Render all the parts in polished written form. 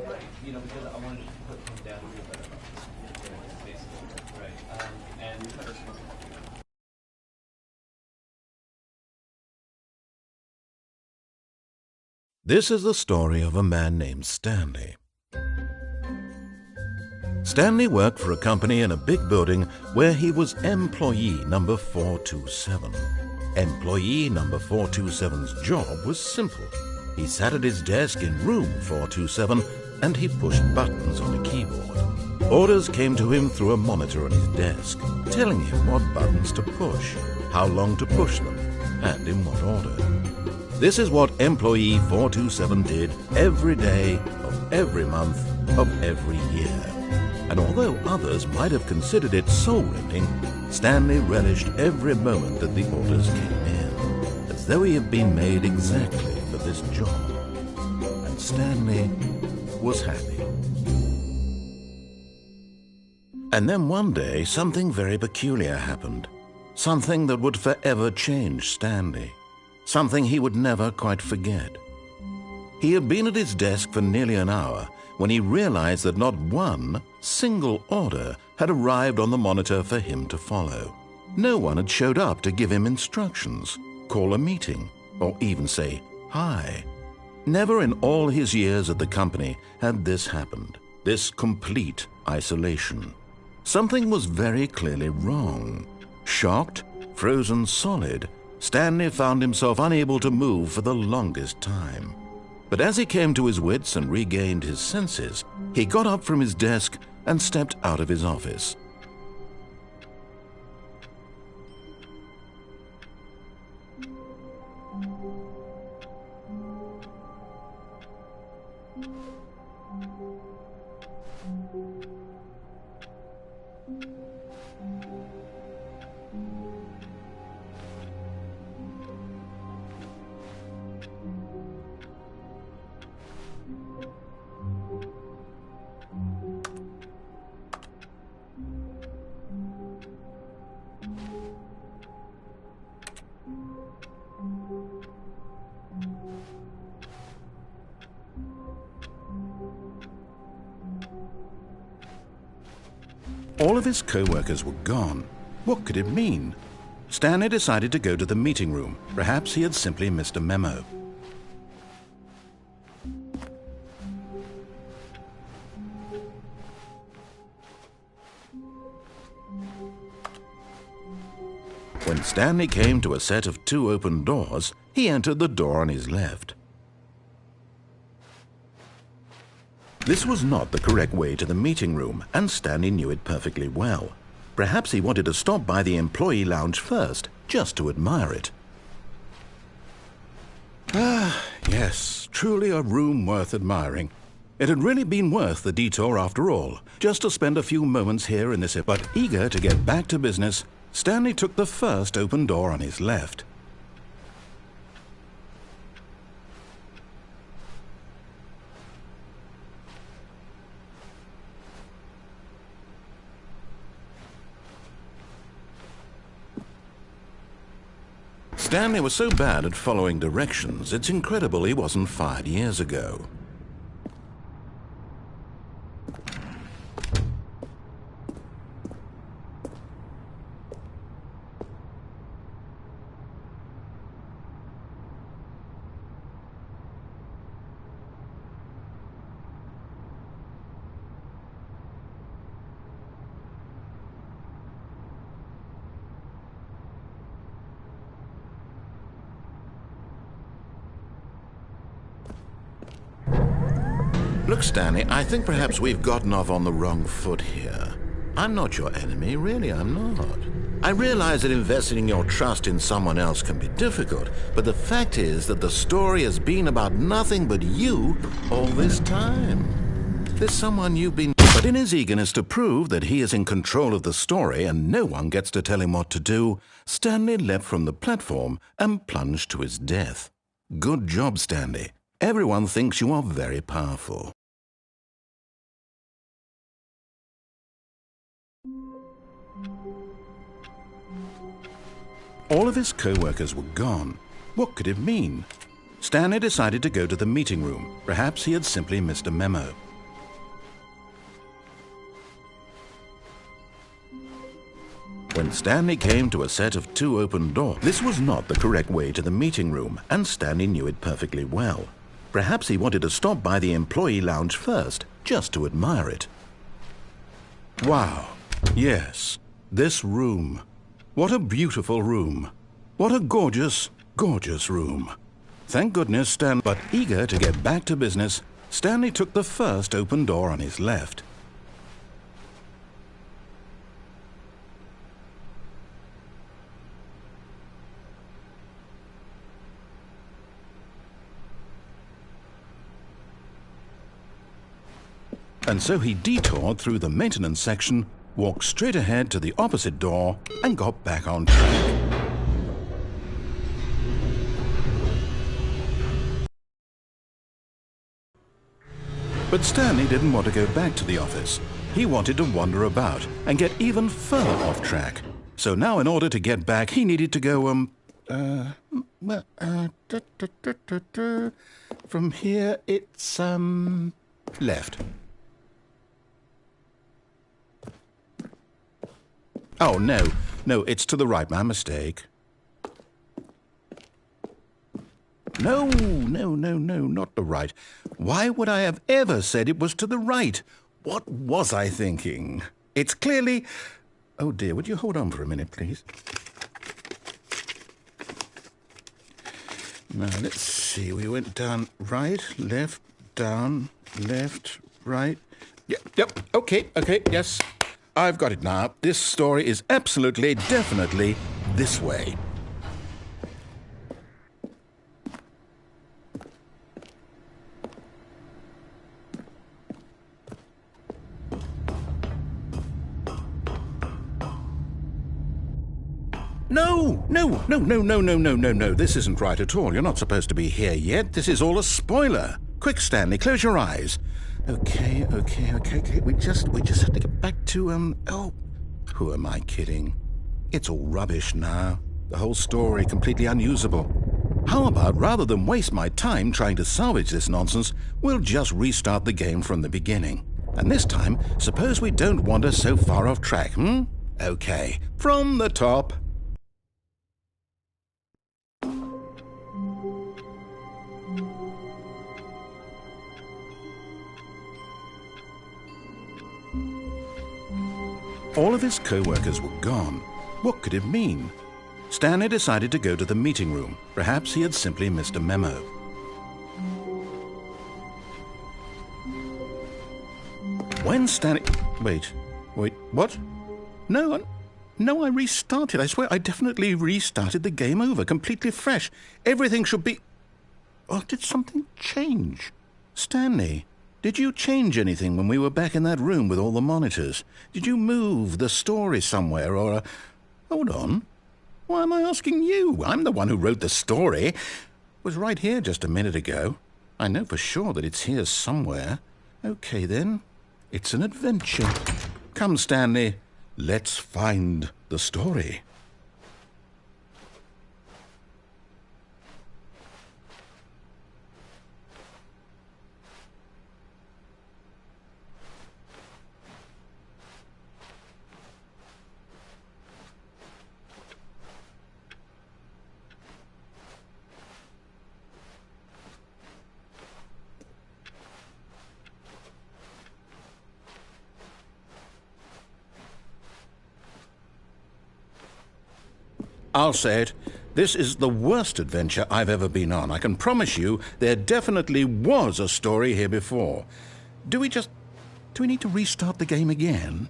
Right. You know, because I wanted to put him down a little bit. Basically, right. And we covered some. This is the story of a man named Stanley. Stanley worked for a company in a big building where he was employee number 427. Employee number 427's job was simple. He sat at his desk in room 427 and he pushed buttons on a keyboard. Orders came to him through a monitor on his desk, telling him what buttons to push, how long to push them, and in what order. This is what employee 427 did every day of every month of every year. And although others might have considered it soul-rending, Stanley relished every moment that the orders came in, as though he had been made exactly for this job. And Stanley was happy. And then one day, something very peculiar happened. Something that would forever change Stanley. Something he would never quite forget. He had been at his desk for nearly an hour when he realized that not one single order had arrived on the monitor for him to follow. No one had showed up to give him instructions, call a meeting, or even say hi. Never in all his years at the company had this happened, this complete isolation. Something was very clearly wrong. Shocked, frozen solid, Stanley found himself unable to move for the longest time. But as he came to his wits and regained his senses, he got up from his desk and stepped out of his office. All of his co-workers were gone. What could it mean? Stanley decided to go to the meeting room. Perhaps he had simply missed a memo. When Stanley came to a set of 2 open doors, he entered the door on his left. This was not the correct way to the meeting room, and Stanley knew it perfectly well. Perhaps he wanted to stop by the employee lounge first, just to admire it. Ah, yes, truly a room worth admiring. It had really been worth the detour after all, just to spend a few moments here in this. But eager to get back to business, Stanley took the first open door on his left. Stanley was so bad at following directions, it's incredible he wasn't fired years ago. Look, Stanley, I think perhaps we've gotten off on the wrong foot here. I'm not your enemy, really, I'm not. I realize that investing your trust in someone else can be difficult, but the fact is that the story has been about nothing but you all this time. There's someone you've been... But in his eagerness to prove that he is in control of the story and no one gets to tell him what to do, Stanley leapt from the platform and plunged to his death. Good job, Stanley. Everyone thinks you are very powerful. All of his co-workers were gone. What could it mean? Stanley decided to go to the meeting room. Perhaps he had simply missed a memo. When Stanley came to a set of 2 open doors, this was not the correct way to the meeting room, and Stanley knew it perfectly well. Perhaps he wanted to stop by the employee lounge first, just to admire it. Wow, yes, this room. What a beautiful room. What a gorgeous, gorgeous room. Thank goodness but eager to get back to business, Stanley took the first open door on his left. And so he detoured through the maintenance section, walked straight ahead to the opposite door, and got back on track. But Stanley didn't want to go back to the office. He wanted to wander about and get even further off track. So now in order to get back, he needed to go, from here it's, left. Oh, no, it's to the right, my mistake. No, not the right. Why would I have ever said it was to the right? What was I thinking? It's clearly... Oh dear, would you hold on for a minute, please? Now, let's see. We went down right, left, down, left, right. Yep, okay, yes. I've got it now. This story is absolutely, definitely this way. No. This isn't right at all. You're not supposed to be here yet. This is all a spoiler. Quick, Stanley, close your eyes. Okay. We just have to get back to, oh, who am I kidding? It's all rubbish now. The whole story completely unusable. How about, rather than waste my time trying to salvage this nonsense, we'll just restart the game from the beginning. And this time, suppose we don't wander so far off track, Okay, from the top. All of his co-workers were gone. What could it mean? Stanley decided to go to the meeting room. Perhaps he had simply missed a memo. When Stanley... Wait, what? No, I restarted. I swear, I definitely restarted the game over, completely fresh. Everything should be... Oh, did something change? Stanley, did you change anything when we were back in that room with all the monitors? Did you move the story somewhere or... Hold on. Why am I asking you? I'm the one who wrote the story. It was right here just a minute ago. I know for sure that it's here somewhere. Okay, then. It's an adventure. Come, Stanley. Let's find the story. I'll say it. This is the worst adventure I've ever been on. I can promise you there definitely was a story here before. Do we need to restart the game again?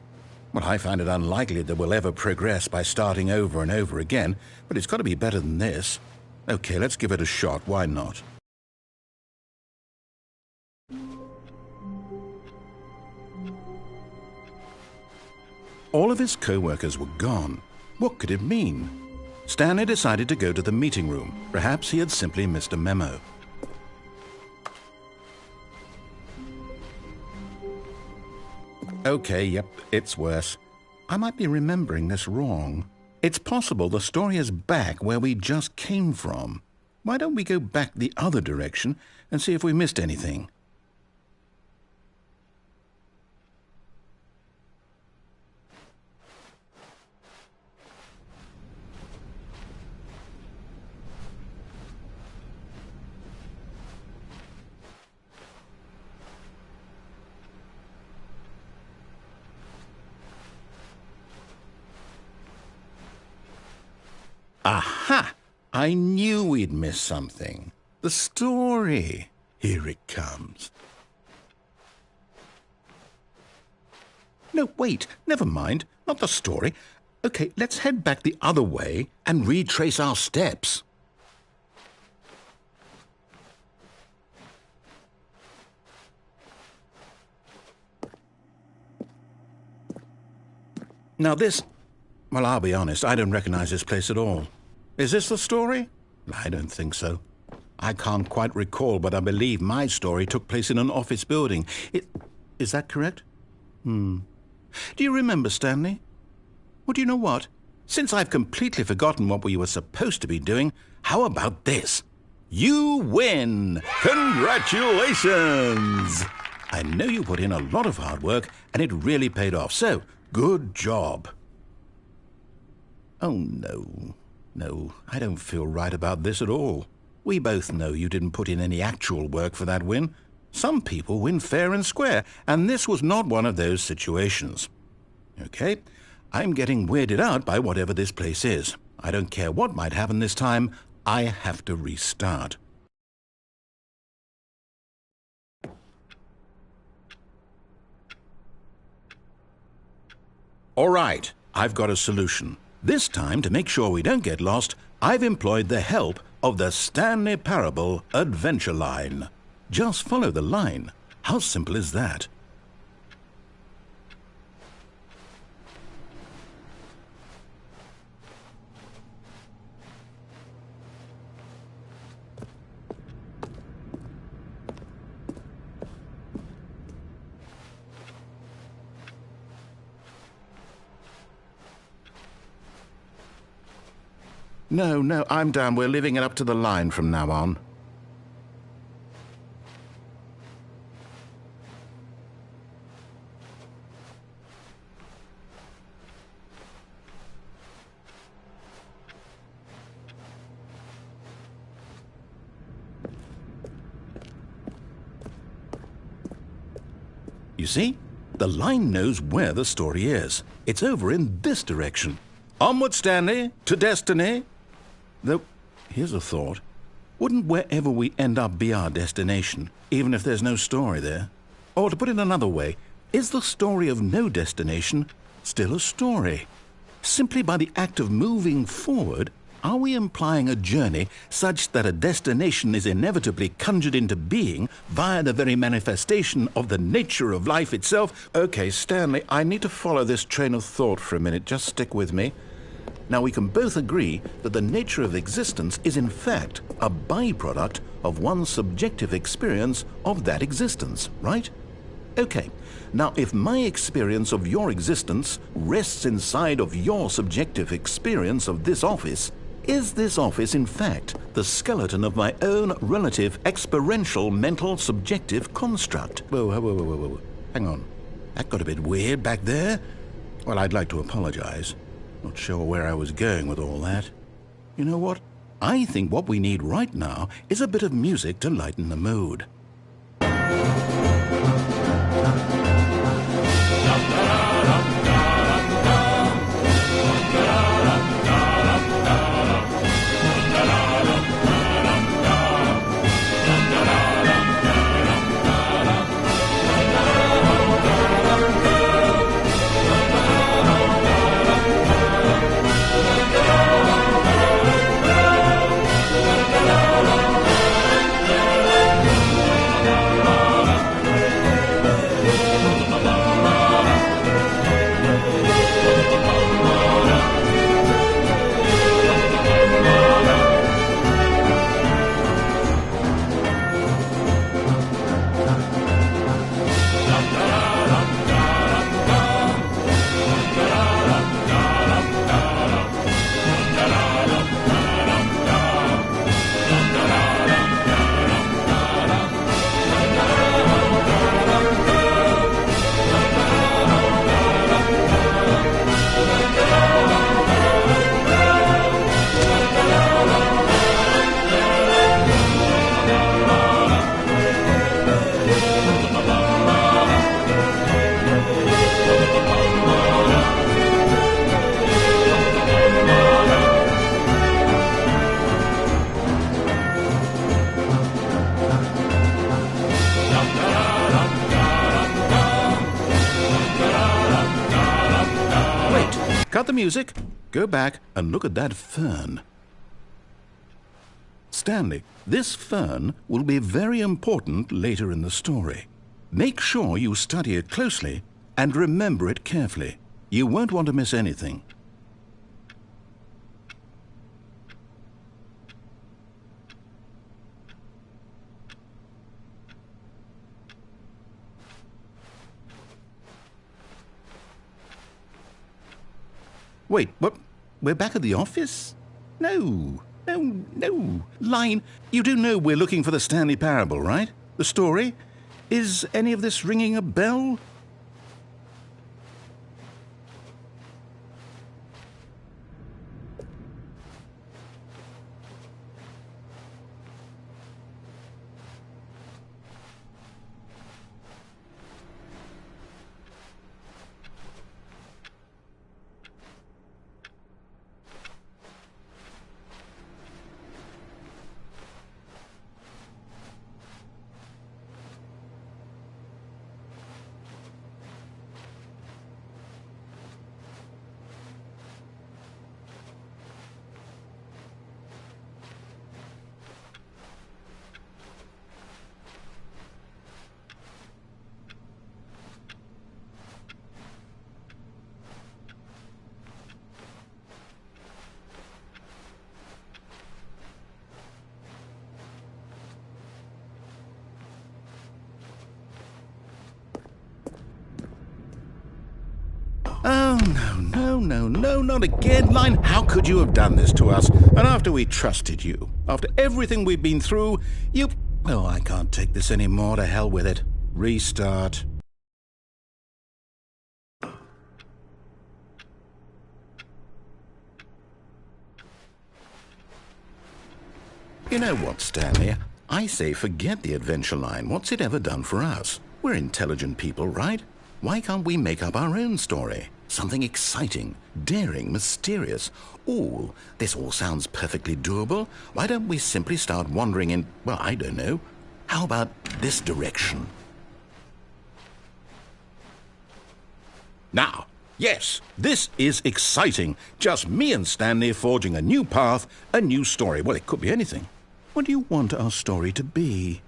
Well, I find it unlikely that we'll ever progress by starting over and over again, but it's got to be better than this. Okay, let's give it a shot. Why not? All of his co-workers were gone. What could it mean? Stanley decided to go to the meeting room. Perhaps he had simply missed a memo. Okay, yep, it's worse. I might be remembering this wrong. It's possible the story is back where we just came from. Why don't we go back the other direction and see if we missed anything? Aha! I knew we'd miss something. The story. Here it comes. No, wait, never mind. Not the story. Okay, let's head back the other way and retrace our steps. Now this... Well, I'll be honest, I don't recognize this place at all. Is this the story? I don't think so. I can't quite recall, but I believe my story took place in an office building. Is that correct? Do you remember, Stanley? Well, do you know what? Since I've completely forgotten what we were supposed to be doing, how about this? You win! Congratulations! I know you put in a lot of hard work, and it really paid off, so good job. Oh, no. No, I don't feel right about this at all. We both know you didn't put in any actual work for that win. Some people win fair and square, and this was not one of those situations. Okay, I'm getting weirded out by whatever this place is. I don't care what might happen this time. I have to restart. All right, I've got a solution. This time, to make sure we don't get lost, I've employed the help of the Stanley Parable Adventure Line. Just follow the line. How simple is that? No, I'm down. We're leaving it up to the line from now on. You see? The line knows where the story is. It's over in this direction. Onward, Stanley, to destiny. Though, here's a thought. Wouldn't wherever we end up be our destination, even if there's no story there? Or to put it another way, is the story of no destination still a story? Simply by the act of moving forward, are we implying a journey such that a destination is inevitably conjured into being via the very manifestation of the nature of life itself? Okay, Stanley, I need to follow this train of thought for a minute. Just stick with me. Now, we can both agree that the nature of existence is in fact a byproduct of one's subjective experience of that existence, right? Okay, now if my experience of your existence rests inside of your subjective experience of this office, is this office in fact the skeleton of my own relative experiential mental subjective construct? Whoa. Hang on. That got a bit weird back there. Well, I'd like to apologize. Not sure where I was going with all that. You know what? I think what we need right now is a bit of music to lighten the mood. Cut the music. Go back and look at that fern. Stanley, this fern will be very important later in the story. Make sure you study it closely and remember it carefully. You won't want to miss anything. Wait, what? We're back at the office? No. Line, you do know we're looking for the Stanley Parable, right? The story? Is any of this ringing a bell? Oh, no, not again, Line. How could you have done this to us? And after we trusted you, after everything we've been through, you... Oh, I can't take this anymore. To hell with it. Restart. You know what, Stanley? I say forget the adventure line. What's it ever done for us? We're intelligent people, right? Why can't we make up our own story? Something exciting, daring, mysterious. Ooh, this all sounds perfectly doable. Why don't we simply start wandering in, well, I don't know. How about this direction? Now, yes, this is exciting. Just me and Stanley forging a new path, a new story. Well, it could be anything. What do you want our story to be?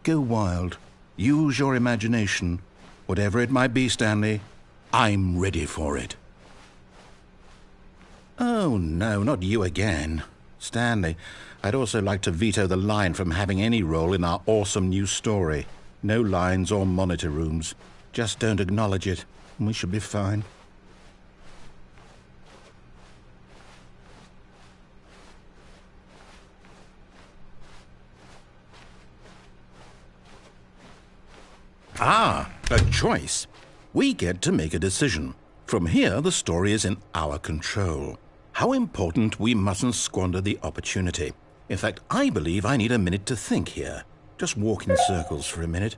Go wild. Use your imagination. Whatever it might be, Stanley, I'm ready for it. Oh, no, not you again. Stanley, I'd also like to veto the line from having any role in our awesome new story. No lines or monitor rooms. Just don't acknowledge it, and we should be fine. Ah, a choice. We get to make a decision. From here, the story is in our control. How important we mustn't squander the opportunity. In fact, I believe I need a minute to think here. Just walk in circles for a minute.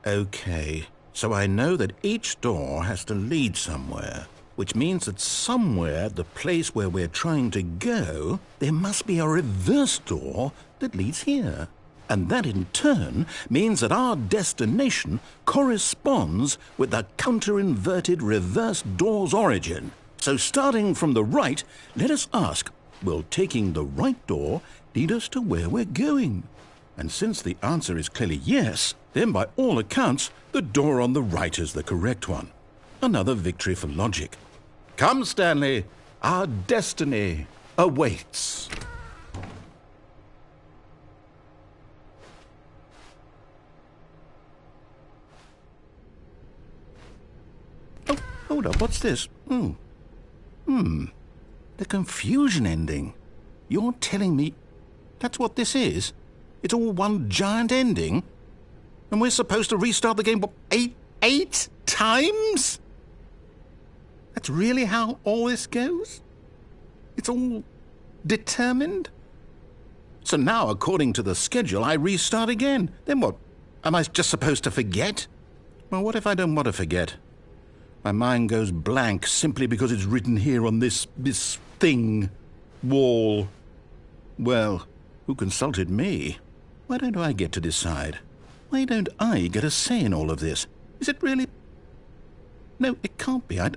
Okay, so I know that each door has to lead somewhere, which means that somewhere, the place where we're trying to go, there must be a reverse door that leads here. And that in turn means that our destination corresponds with the counter-inverted reverse door's origin. So starting from the right, let us ask, will taking the right door lead us to where we're going? And since the answer is clearly yes, then by all accounts, the door on the right is the correct one. Another victory for logic. Come, Stanley, our destiny awaits. Oh, hold up, what's this? The confusion ending. You're telling me that's what this is? It's all one giant ending? And we're supposed to restart the game, what, eight times? That's really how all this goes? It's all determined? So now, according to the schedule, I restart again. Then what? Am I just supposed to forget? Well, what if I don't want to forget? My mind goes blank simply because it's written here on this thing, wall. Well, who consulted me? Why don't I get to decide? Why don't I get a say in all of this? Is it really... No, it can't be. I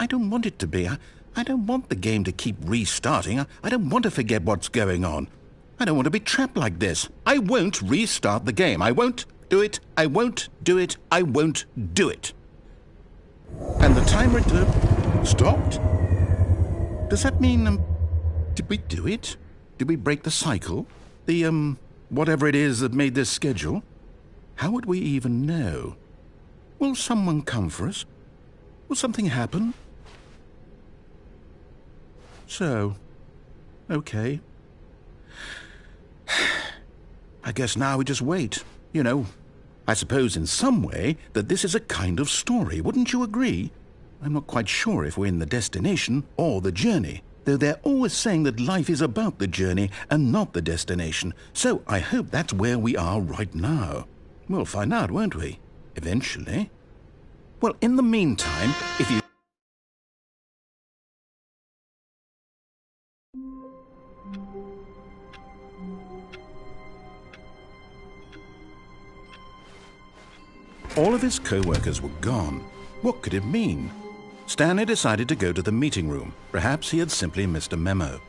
don't want it to be. I don't want the game to keep restarting. I don't want to forget what's going on. I don't want to be trapped like this. I won't restart the game. I won't do it. I won't do it. I won't do it. And the timer stopped? Does that mean, did we do it? Did we break the cycle? The, whatever it is that made this schedule? How would we even know? Will someone come for us? Will something happen? So, okay. I guess now we just wait. You know, I suppose in some way that this is a kind of story, wouldn't you agree? I'm not quite sure if we're in the destination or the journey, though they're always saying that life is about the journey and not the destination, so I hope that's where we are right now. We'll find out, won't we? Eventually. Well, in the meantime, if you... All of his co-workers were gone. What could it mean? Stanley decided to go to the meeting room. Perhaps he had simply missed a memo.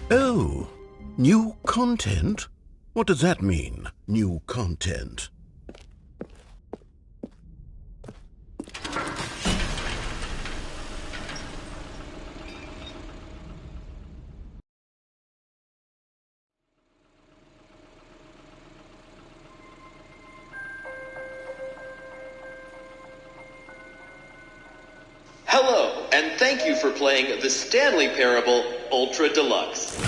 Oh, new content? What does that mean, new content? Hello, and thank you for playing the Stanley Parable Ultra Deluxe.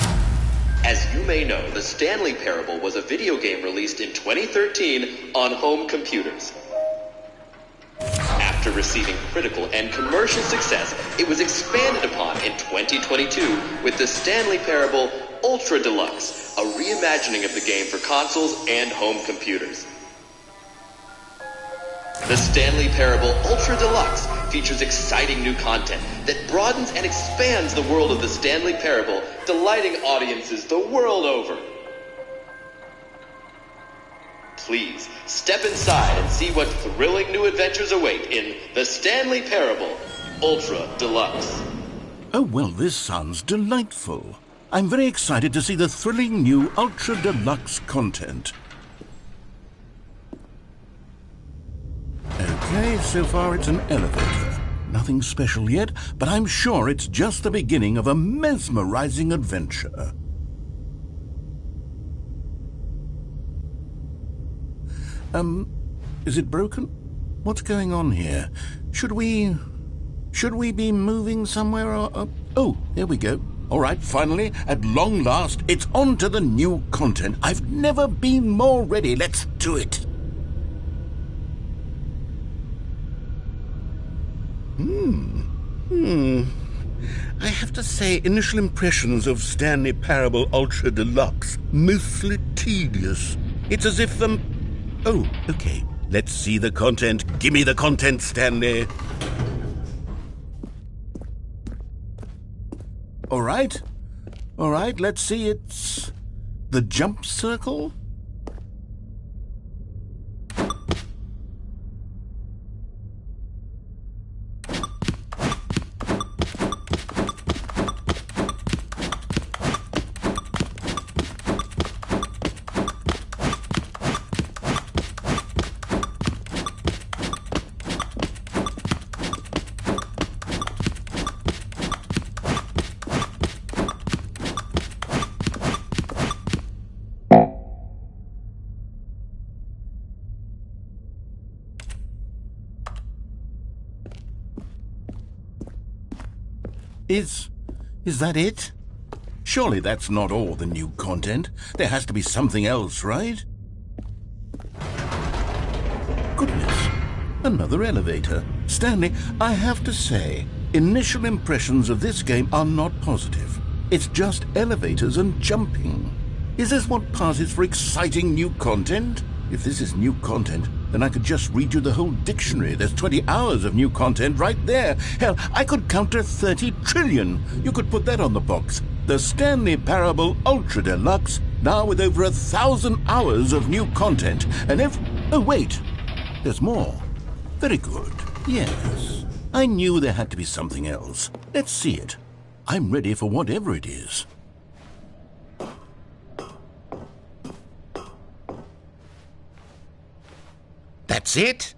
As you may know, the Stanley Parable was a video game released in 2013 on home computers. After receiving critical and commercial success, it was expanded upon in 2022 with the Stanley Parable Ultra Deluxe, a reimagining of the game for consoles and home computers. The Stanley Parable Ultra Deluxe features exciting new content that broadens and expands the world of the Stanley Parable, delighting audiences the world over. Please step inside and see what thrilling new adventures await in the Stanley Parable Ultra Deluxe. Oh, well, this sounds delightful. I'm very excited to see the thrilling new Ultra Deluxe content. Okay, so far it's an elevator. Nothing special yet, but I'm sure it's just the beginning of a mesmerizing adventure. Is it broken? What's going on here? Should we be moving somewhere or... Oh, there we go. All right, finally, at long last, it's on to the new content. I've never been more ready. Let's do it. I have to say, initial impressions of Stanley Parable Ultra Deluxe, mostly tedious. It's as if Oh, okay. Let's see the content. Gimme the content, Stanley. All right, let's see. It's the jump circle. Is that it? Surely that's not all the new content. There has to be something else, right? Goodness, another elevator. Stanley, I have to say, initial impressions of this game are not positive. It's just elevators and jumping. Is this what passes for exciting new content? If this is new content, then I could just read you the whole dictionary. There's 20 hours of new content right there. Hell, I could count to 30 trillion. You could put that on the box. The Stanley Parable Ultra Deluxe now with over 1,000 hours of new content, and oh wait, there's more. Very good, yes. I knew there had to be something else. Let's see it. I'm ready for whatever it is. That's it?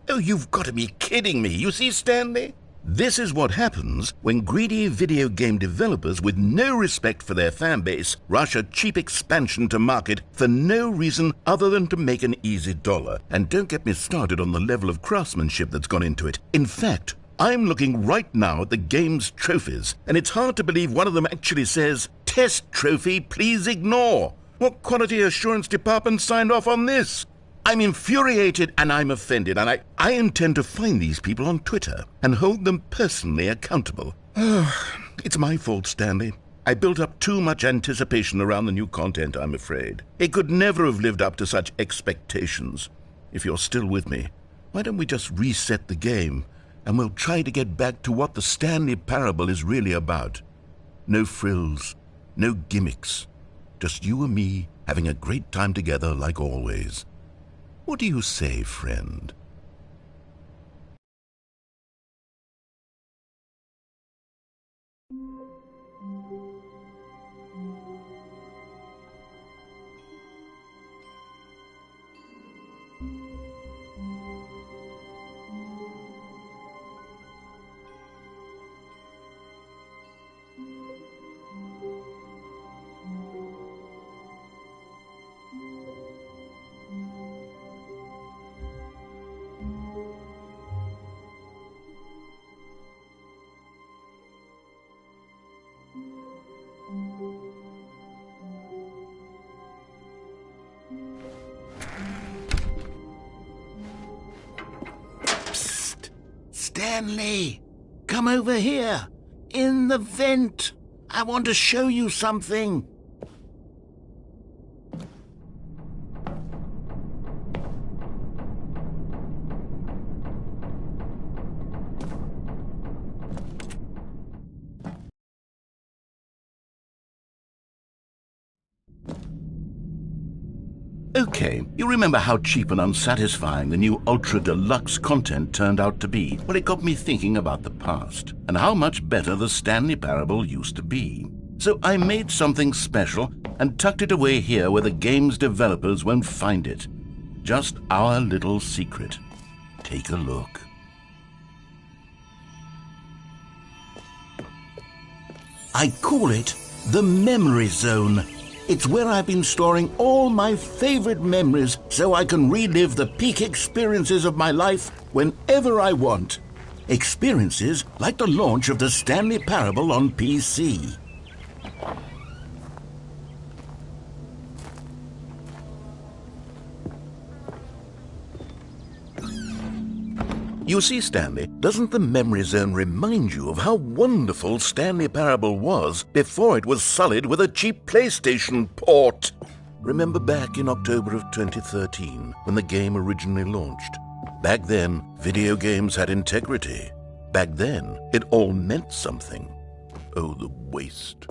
Oh, you've got to be kidding me. You see, Stanley? This is what happens when greedy video game developers with no respect for their fan base rush a cheap expansion to market for no reason other than to make an easy dollar. And don't get me started on the level of craftsmanship that's gone into it. In fact, I'm looking right now at the game's trophies, and it's hard to believe one of them actually says, "Test trophy, please ignore." What quality assurance department signed off on this? I'm infuriated and I'm offended, and I intend to find these people on Twitter and hold them personally accountable. It's my fault, Stanley. I built up too much anticipation around the new content, I'm afraid. It could never have lived up to such expectations. If you're still with me, why don't we just reset the game, and we'll try to get back to what the Stanley Parable is really about. No frills, no gimmicks. Just you and me having a great time together like always. What do you say, friend? Psst! Stanley! Come over here! In the vent! I want to show you something! Okay, you remember how cheap and unsatisfying the new Ultra Deluxe content turned out to be? Well, it got me thinking about the past, and how much better the Stanley Parable used to be. So I made something special and tucked it away here where the game's developers won't find it. Just our little secret. Take a look. I call it the Memory Zone. It's where I've been storing all my favorite memories so I can relive the peak experiences of my life whenever I want. Experiences like the launch of the Stanley Parable on PC. You see, Stanley, doesn't the Memory Zone remind you of how wonderful Stanley Parable was before it was sullied with a cheap PlayStation port? Remember back in October of 2013, when the game originally launched? Back then, video games had integrity. Back then, it all meant something. Oh, the waste.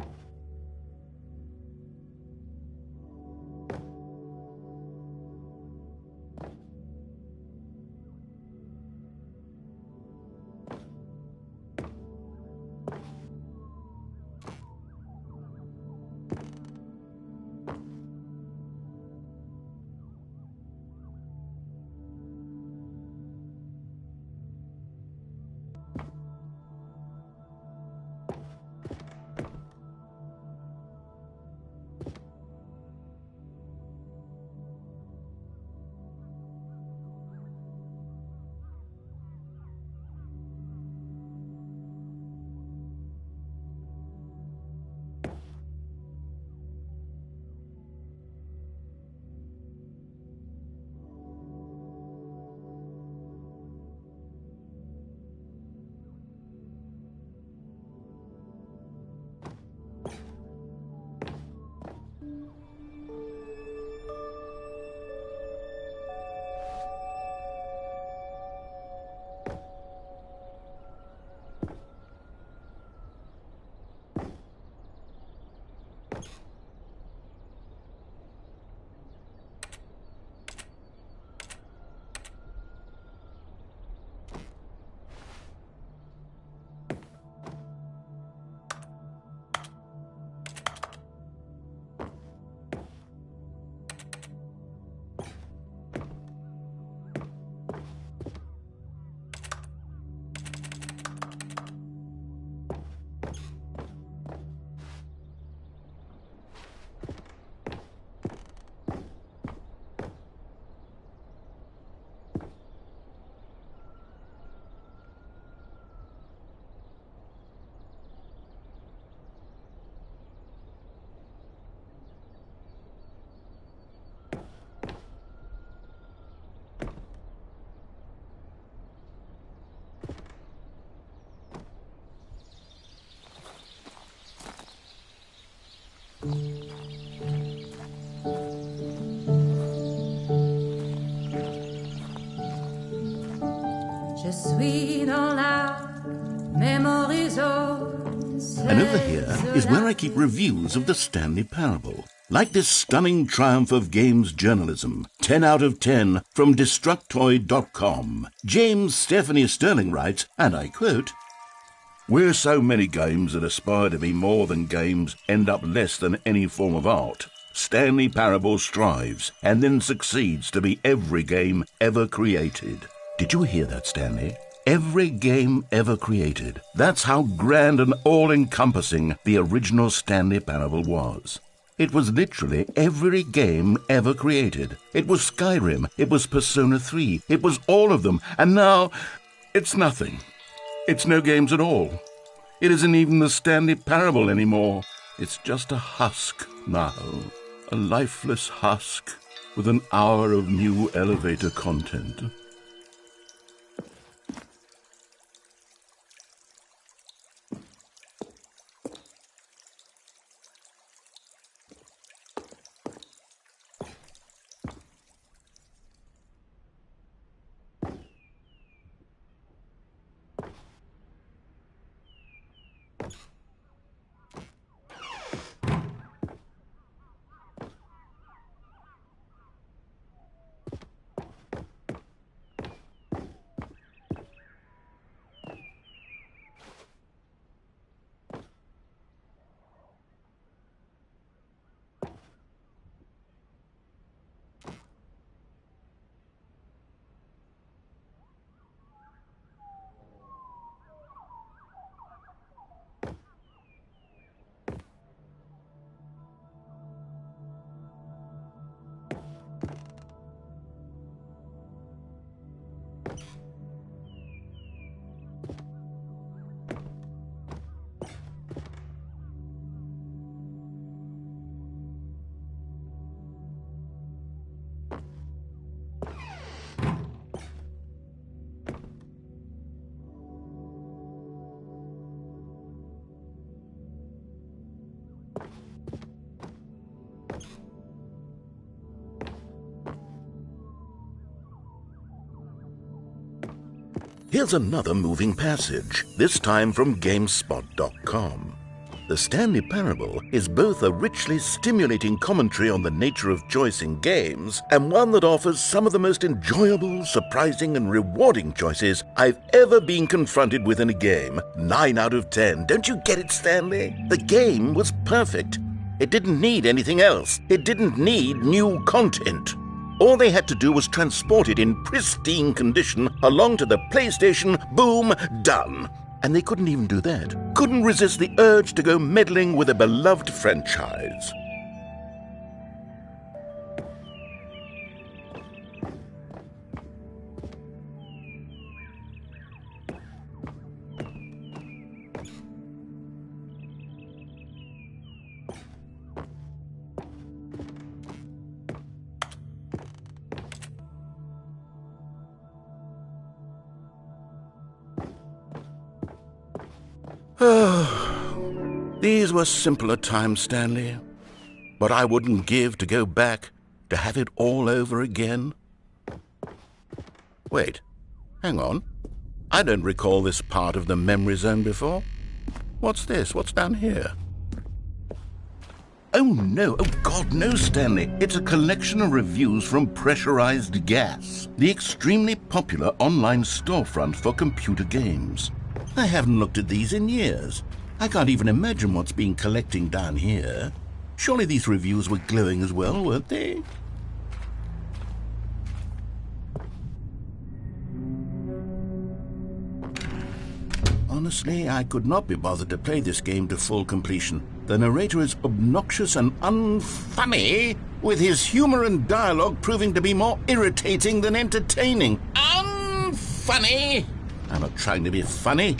pris dans la mémoriso. And over here is where I keep reviews of the Stanley Parable. Like this stunning triumph of games journalism, 10 out of 10 from Destructoid.com. James Stephanie Sterling writes, and I quote, "Where so many games that aspire to be more than games end up less than any form of art, Stanley Parable strives and then succeeds to be every game ever created." Did you hear that, Stanley? Every game ever created. That's how grand and all-encompassing the original Stanley Parable was. It was literally every game ever created. It was Skyrim, it was Persona 3, it was all of them, and now it's nothing. It's no games at all. It isn't even the Stanley Parable anymore. It's just a husk now, a lifeless husk with an hour of new elevator content. Here's another moving passage, this time from GameSpot.com. The Stanley Parable is both a richly stimulating commentary on the nature of choice in games and one that offers some of the most enjoyable, surprising, and rewarding choices I've ever been confronted with in a game. 9 out of 10. Don't you get it, Stanley? The game was perfect. It didn't need anything else. It didn't need new content. All they had to do was transport it in pristine condition along to the PlayStation, boom, done. And they couldn't even do that. Couldn't resist the urge to go meddling with a beloved franchise. These were simpler times, Stanley. But I wouldn't give to go back, to have it all over again. Wait, hang on. I don't recall this part of the memory zone before. What's this? What's down here? Oh no, oh God, no, Stanley. It's a collection of reviews from Pressurized Gas, the extremely popular online storefront for computer games. I haven't looked at these in years. I can't even imagine what's been collecting down here. Surely these reviews were glowing as well, weren't they? Honestly, I could not be bothered to play this game to full completion. The narrator is obnoxious and unfunny, with his humor and dialogue proving to be more irritating than entertaining. Unfunny! I'm not trying to be funny.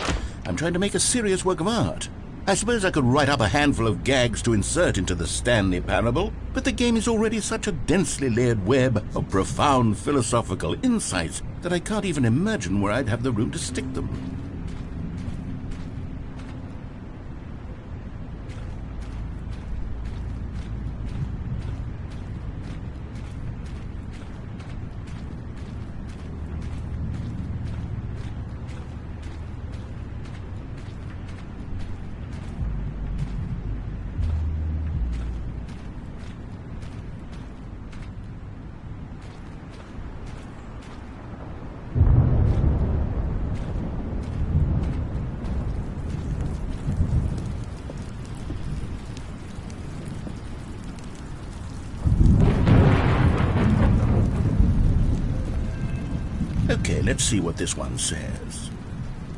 I'm trying to make a serious work of art. I suppose I could write up a handful of gags to insert into the Stanley Parable, but the game is already such a densely layered web of profound philosophical insights that I can't even imagine where I'd have the room to stick them. let's see what this one says.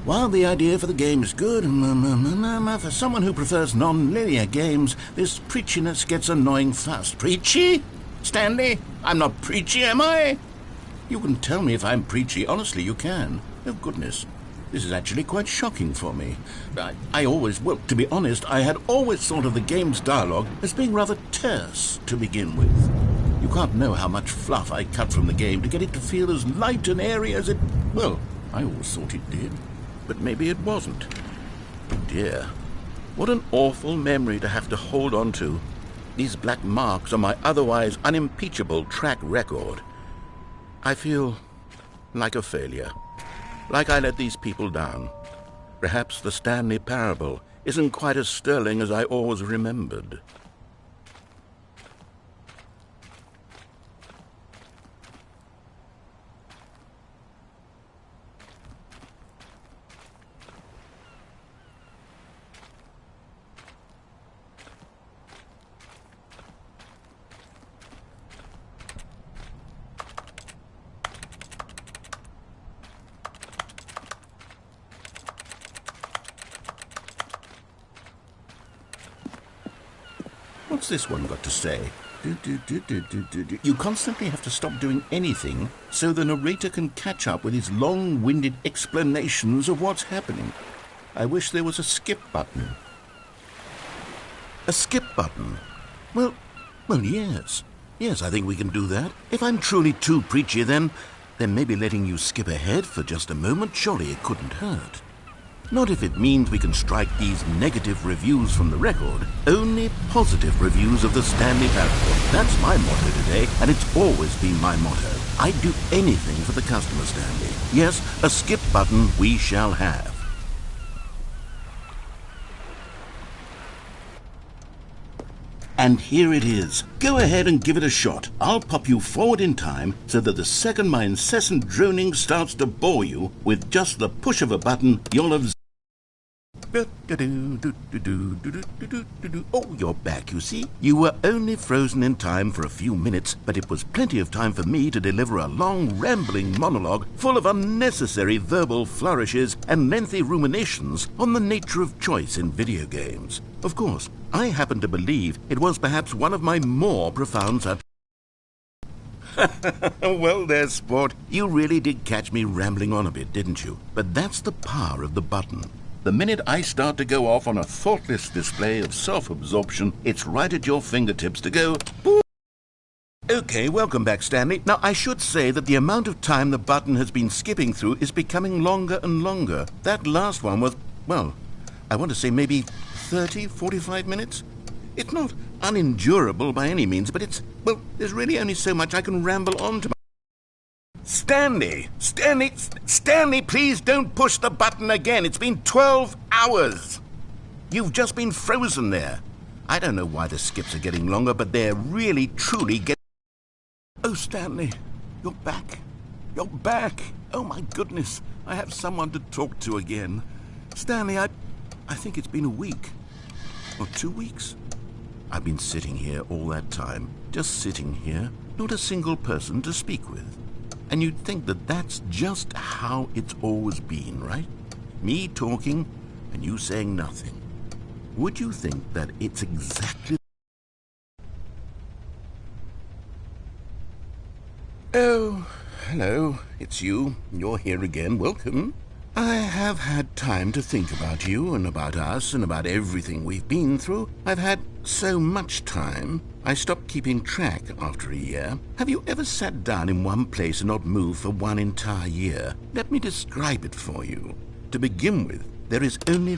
While the idea for the game is good, for someone who prefers non-linear games, this preachiness gets annoying fast. Preachy? Stanley? I'm not preachy, am I? You can tell me if I'm preachy. Honestly, you can. Oh, goodness. This is actually quite shocking for me. To be honest, I had always thought of the game's dialogue as being rather terse to begin with. You can't know how much fluff I cut from the game to get it to feel as light and airy as it... Well, I always thought it did. But maybe it wasn't. Oh dear, what an awful memory to have to hold on to. These black marks on my otherwise unimpeachable track record. I feel like a failure, like I let these people down. Perhaps the Stanley Parable isn't quite as sterling as I always remembered. What's this one got to say? You constantly have to stop doing anything so the narrator can catch up with his long-winded explanations of what's happening. I wish there was a skip button. A skip button? Well, yes. Yes, I think we can do that. If I'm truly too preachy, then maybe letting you skip ahead for just a moment, surely it couldn't hurt. Not if it means we can strike these negative reviews from the record. Only positive reviews of the Stanley Parable. That's my motto today, and it's always been my motto. I'd do anything for the customer, Stanley. Yes, a skip button we shall have. And here it is. Go ahead and give it a shot. I'll pop you forward in time so that the second my incessant droning starts to bore you, with just the push of a button, you'll have... Oh, you're back, you see. You were only frozen in time for a few minutes, but it was plenty of time for me to deliver a long, rambling monologue full of unnecessary verbal flourishes and lengthy ruminations on the nature of choice in video games. Of course, I happen to believe it was perhaps one of my more profound such... Well there, sport. You really did catch me rambling on a bit, didn't you? But that's the power of the button. The minute I start to go off on a thoughtless display of self-absorption, it's right at your fingertips to go... Boop. Okay, welcome back, Stanley. Now, I should say that the amount of time the button has been skipping through is becoming longer and longer. That last one was, well, I want to say maybe 30, 45 minutes? It's not unendurable by any means, but it's, well, there's really only so much I can ramble on to. Stanley, please don't push the button again. It's been 12 hours. You've just been frozen there. I don't know why the skips are getting longer, but they're really, truly getting... Oh, Stanley, you're back. You're back. Oh, my goodness. I have someone to talk to again. Stanley, I think it's been a week. Or 2 weeks. I've been sitting here all that time. Just sitting here. Not a single person to speak with. And you'd think that that's just how it's always been, right? Me talking and you saying nothing. Would you think that it's exactly... Oh, hello, it's you. You're here again. Welcome. I have had time to think about you and about us and about everything we've been through. I've had so much time. I stopped keeping track after a year. Have you ever sat down in one place and not moved for one entire year? Let me describe it for you. To begin with, there is only...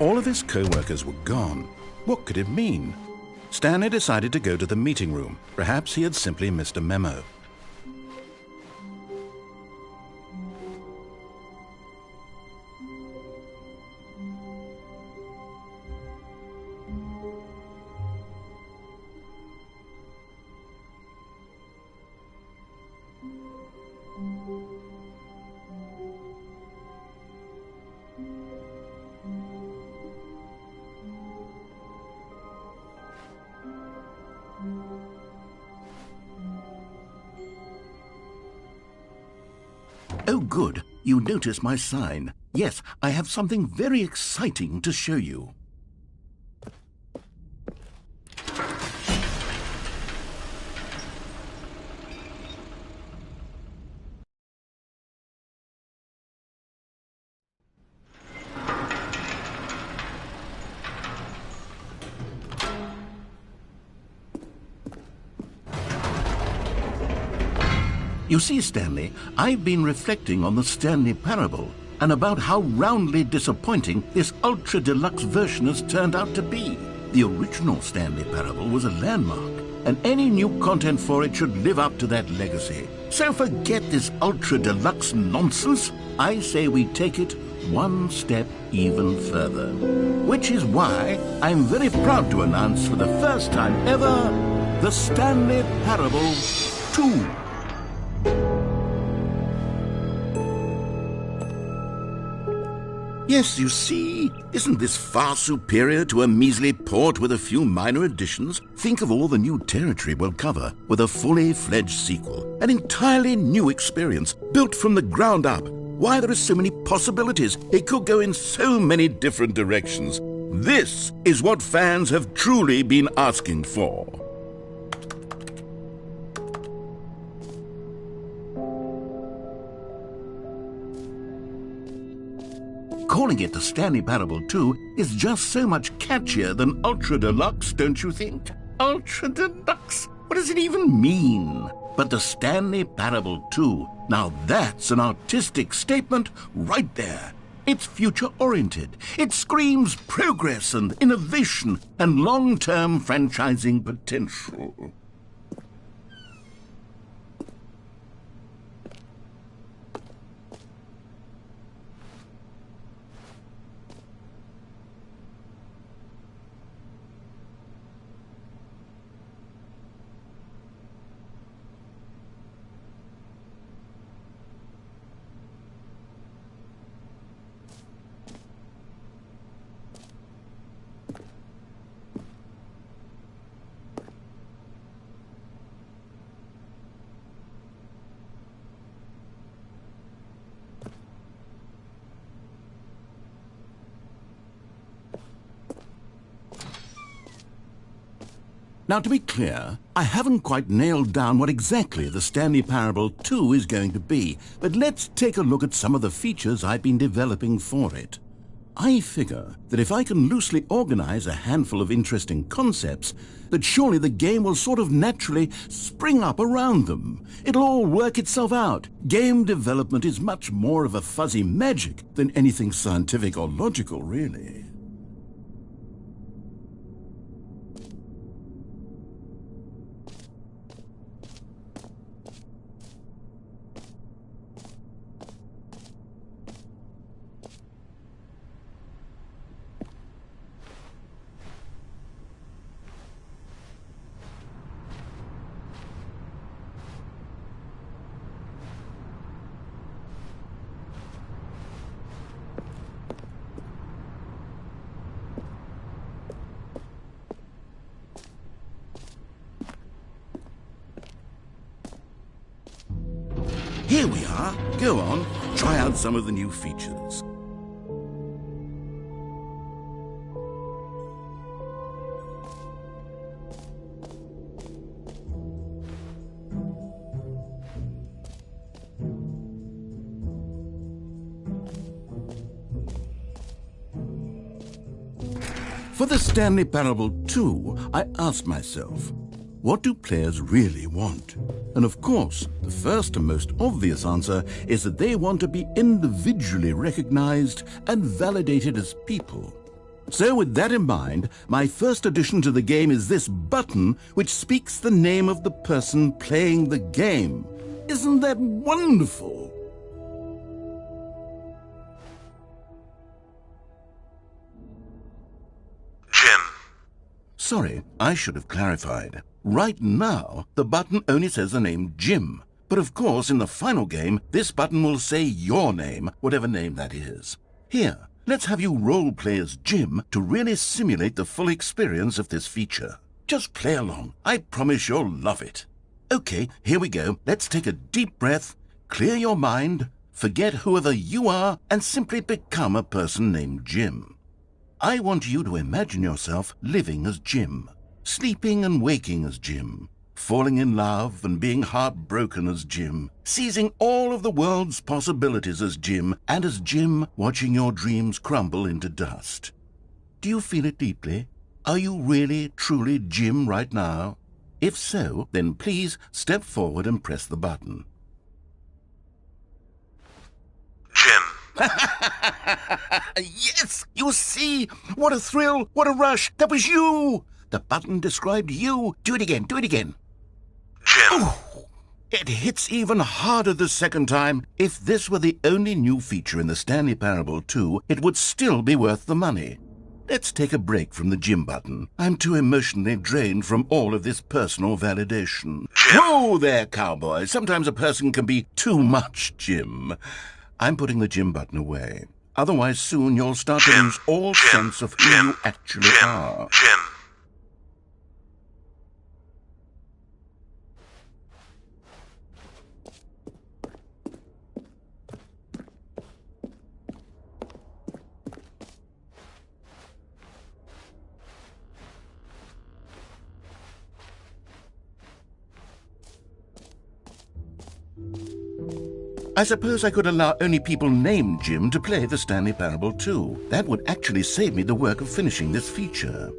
All of his co-workers were gone. What could it mean? Stanley decided to go to the meeting room. Perhaps he had simply missed a memo. Oh, good. You notice my sign. Yes, I have something very exciting to show you. You see, Stanley, I've been reflecting on the Stanley Parable and about how roundly disappointing this ultra-deluxe version has turned out to be. The original Stanley Parable was a landmark, and any new content for it should live up to that legacy. So forget this ultra-deluxe nonsense. I say we take it one step even further. Which is why I'm very proud to announce for the first time ever, the Stanley Parable 2. Yes, you see, isn't this far superior to a measly port with a few minor additions? Think of all the new territory we'll cover with a fully fledged sequel. An entirely new experience, built from the ground up. Why, there are so many possibilities. It could go in so many different directions. This is what fans have truly been asking for. Calling it the Stanley Parable 2 is just so much catchier than Ultra Deluxe, don't you think? Ultra Deluxe? What does it even mean? But the Stanley Parable 2, now that's an artistic statement right there. It's future-oriented. It screams progress and innovation and long-term franchising potential. Now, to be clear, I haven't quite nailed down what exactly the Stanley Parable 2 is going to be, but let's take a look at some of the features I've been developing for it. I figure that if I can loosely organize a handful of interesting concepts, that surely the game will sort of naturally spring up around them. It'll all work itself out. Game development is much more of a fuzzy magic than anything scientific or logical, really. Here we are. Go on, try out some of the new features. For the Stanley Parable 2, I asked myself, What do players really want? And of course, the first and most obvious answer is that they want to be individually recognized and validated as people. So with that in mind, my first addition to the game is this button which speaks the name of the person playing the game. Isn't that wonderful? Jim. Sorry, I should have clarified. Right now, the button only says the name Jim. But of course, in the final game, this button will say your name, whatever name that is. Here, let's have you role-play as Jim to really simulate the full experience of this feature. Just play along. I promise you'll love it. Okay, here we go. Let's take a deep breath, clear your mind, forget whoever you are, and simply become a person named Jim. I want you to imagine yourself living as Jim, sleeping and waking as Jim, falling in love and being heartbroken as Jim, seizing all of the world's possibilities as Jim, and as Jim watching your dreams crumble into dust. Do you feel it deeply? Are you really, truly Jim right now? If so, then please step forward and press the button. Jim. Yes! You see? What a thrill! What a rush! That was you! The button described you. Do it again. Do it again. Jim. Oh, it hits even harder the second time. If this were the only new feature in the Stanley Parable 2, it would still be worth the money. Let's take a break from the Jim button. I'm too emotionally drained from all of this personal validation. Jim. Whoa there, cowboy. Sometimes a person can be too much Jim. I'm putting the Jim button away. Otherwise, soon you'll start to lose all sense of who you actually are. Jim. I suppose I could allow only people named Jim to play the Stanley Parable 2. That would actually save me the work of finishing this feature.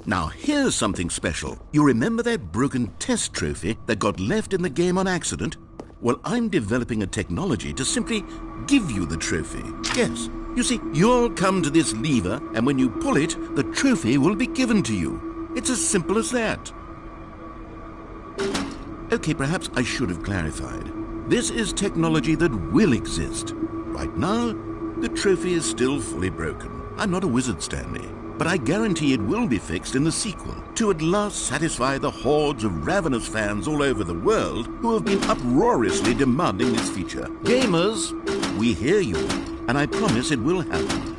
Now here's something special. You remember that broken test trophy that got left in the game on accident? Well, I'm developing a technology to simply give you the trophy. Yes, you see, you'll come to this lever, and when you pull it, the trophy will be given to you. It's as simple as that. Okay, perhaps I should have clarified. This is technology that will exist. Right now, the trophy is still fully broken. I'm not a wizard, Stanley. But I guarantee it will be fixed in the sequel to at last satisfy the hordes of ravenous fans all over the world who have been uproariously demanding this feature. Gamers, we hear you, and I promise it will happen.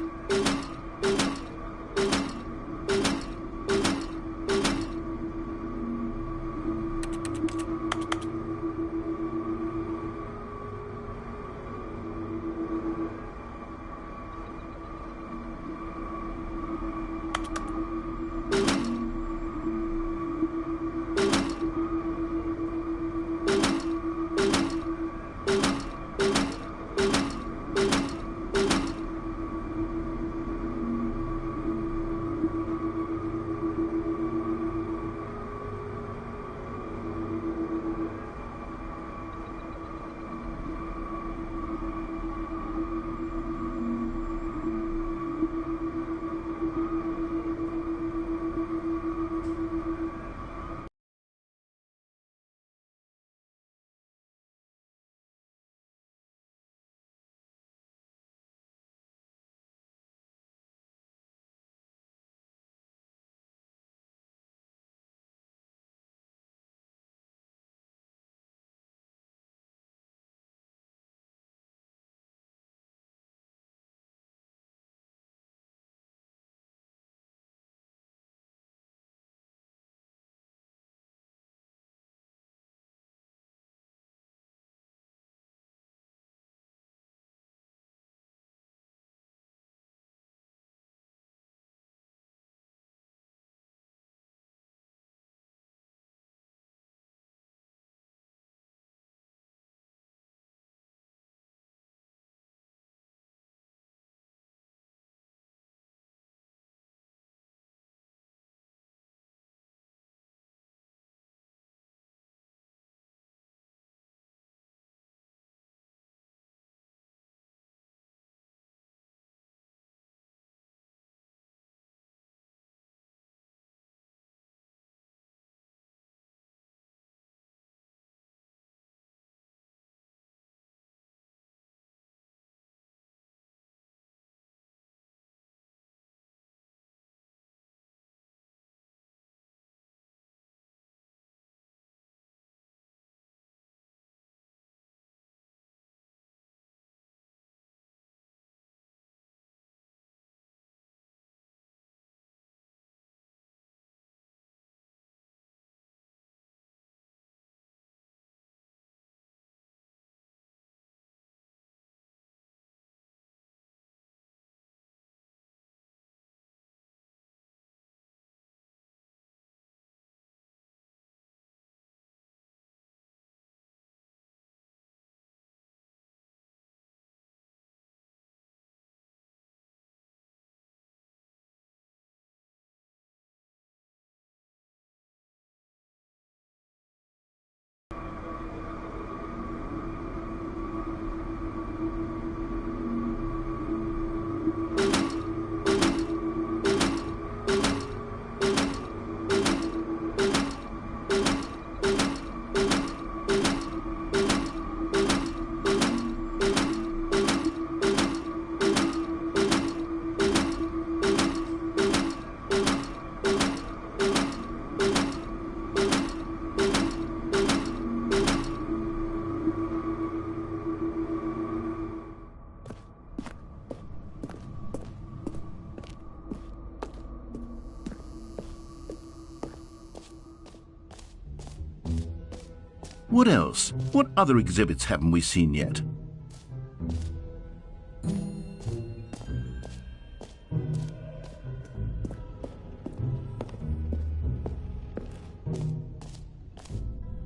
What else? What other exhibits haven't we seen yet?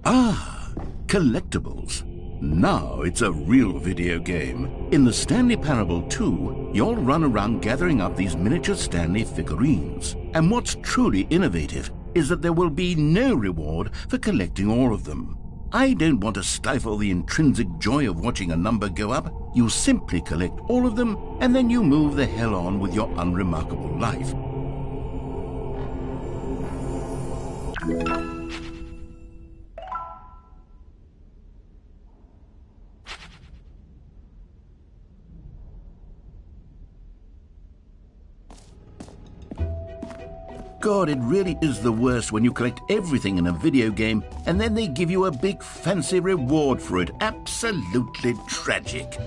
Ah, collectibles. Now it's a real video game. In the Stanley Parable 2, you'll run around gathering up these miniature Stanley figurines. And what's truly innovative is that there will be no reward for collecting all of them. I don't want to stifle the intrinsic joy of watching a number go up. You simply collect all of them, and then you move the hell on with your unremarkable life. God, it really is the worst when you collect everything in a video game and then they give you a big fancy reward for it. Absolutely tragic.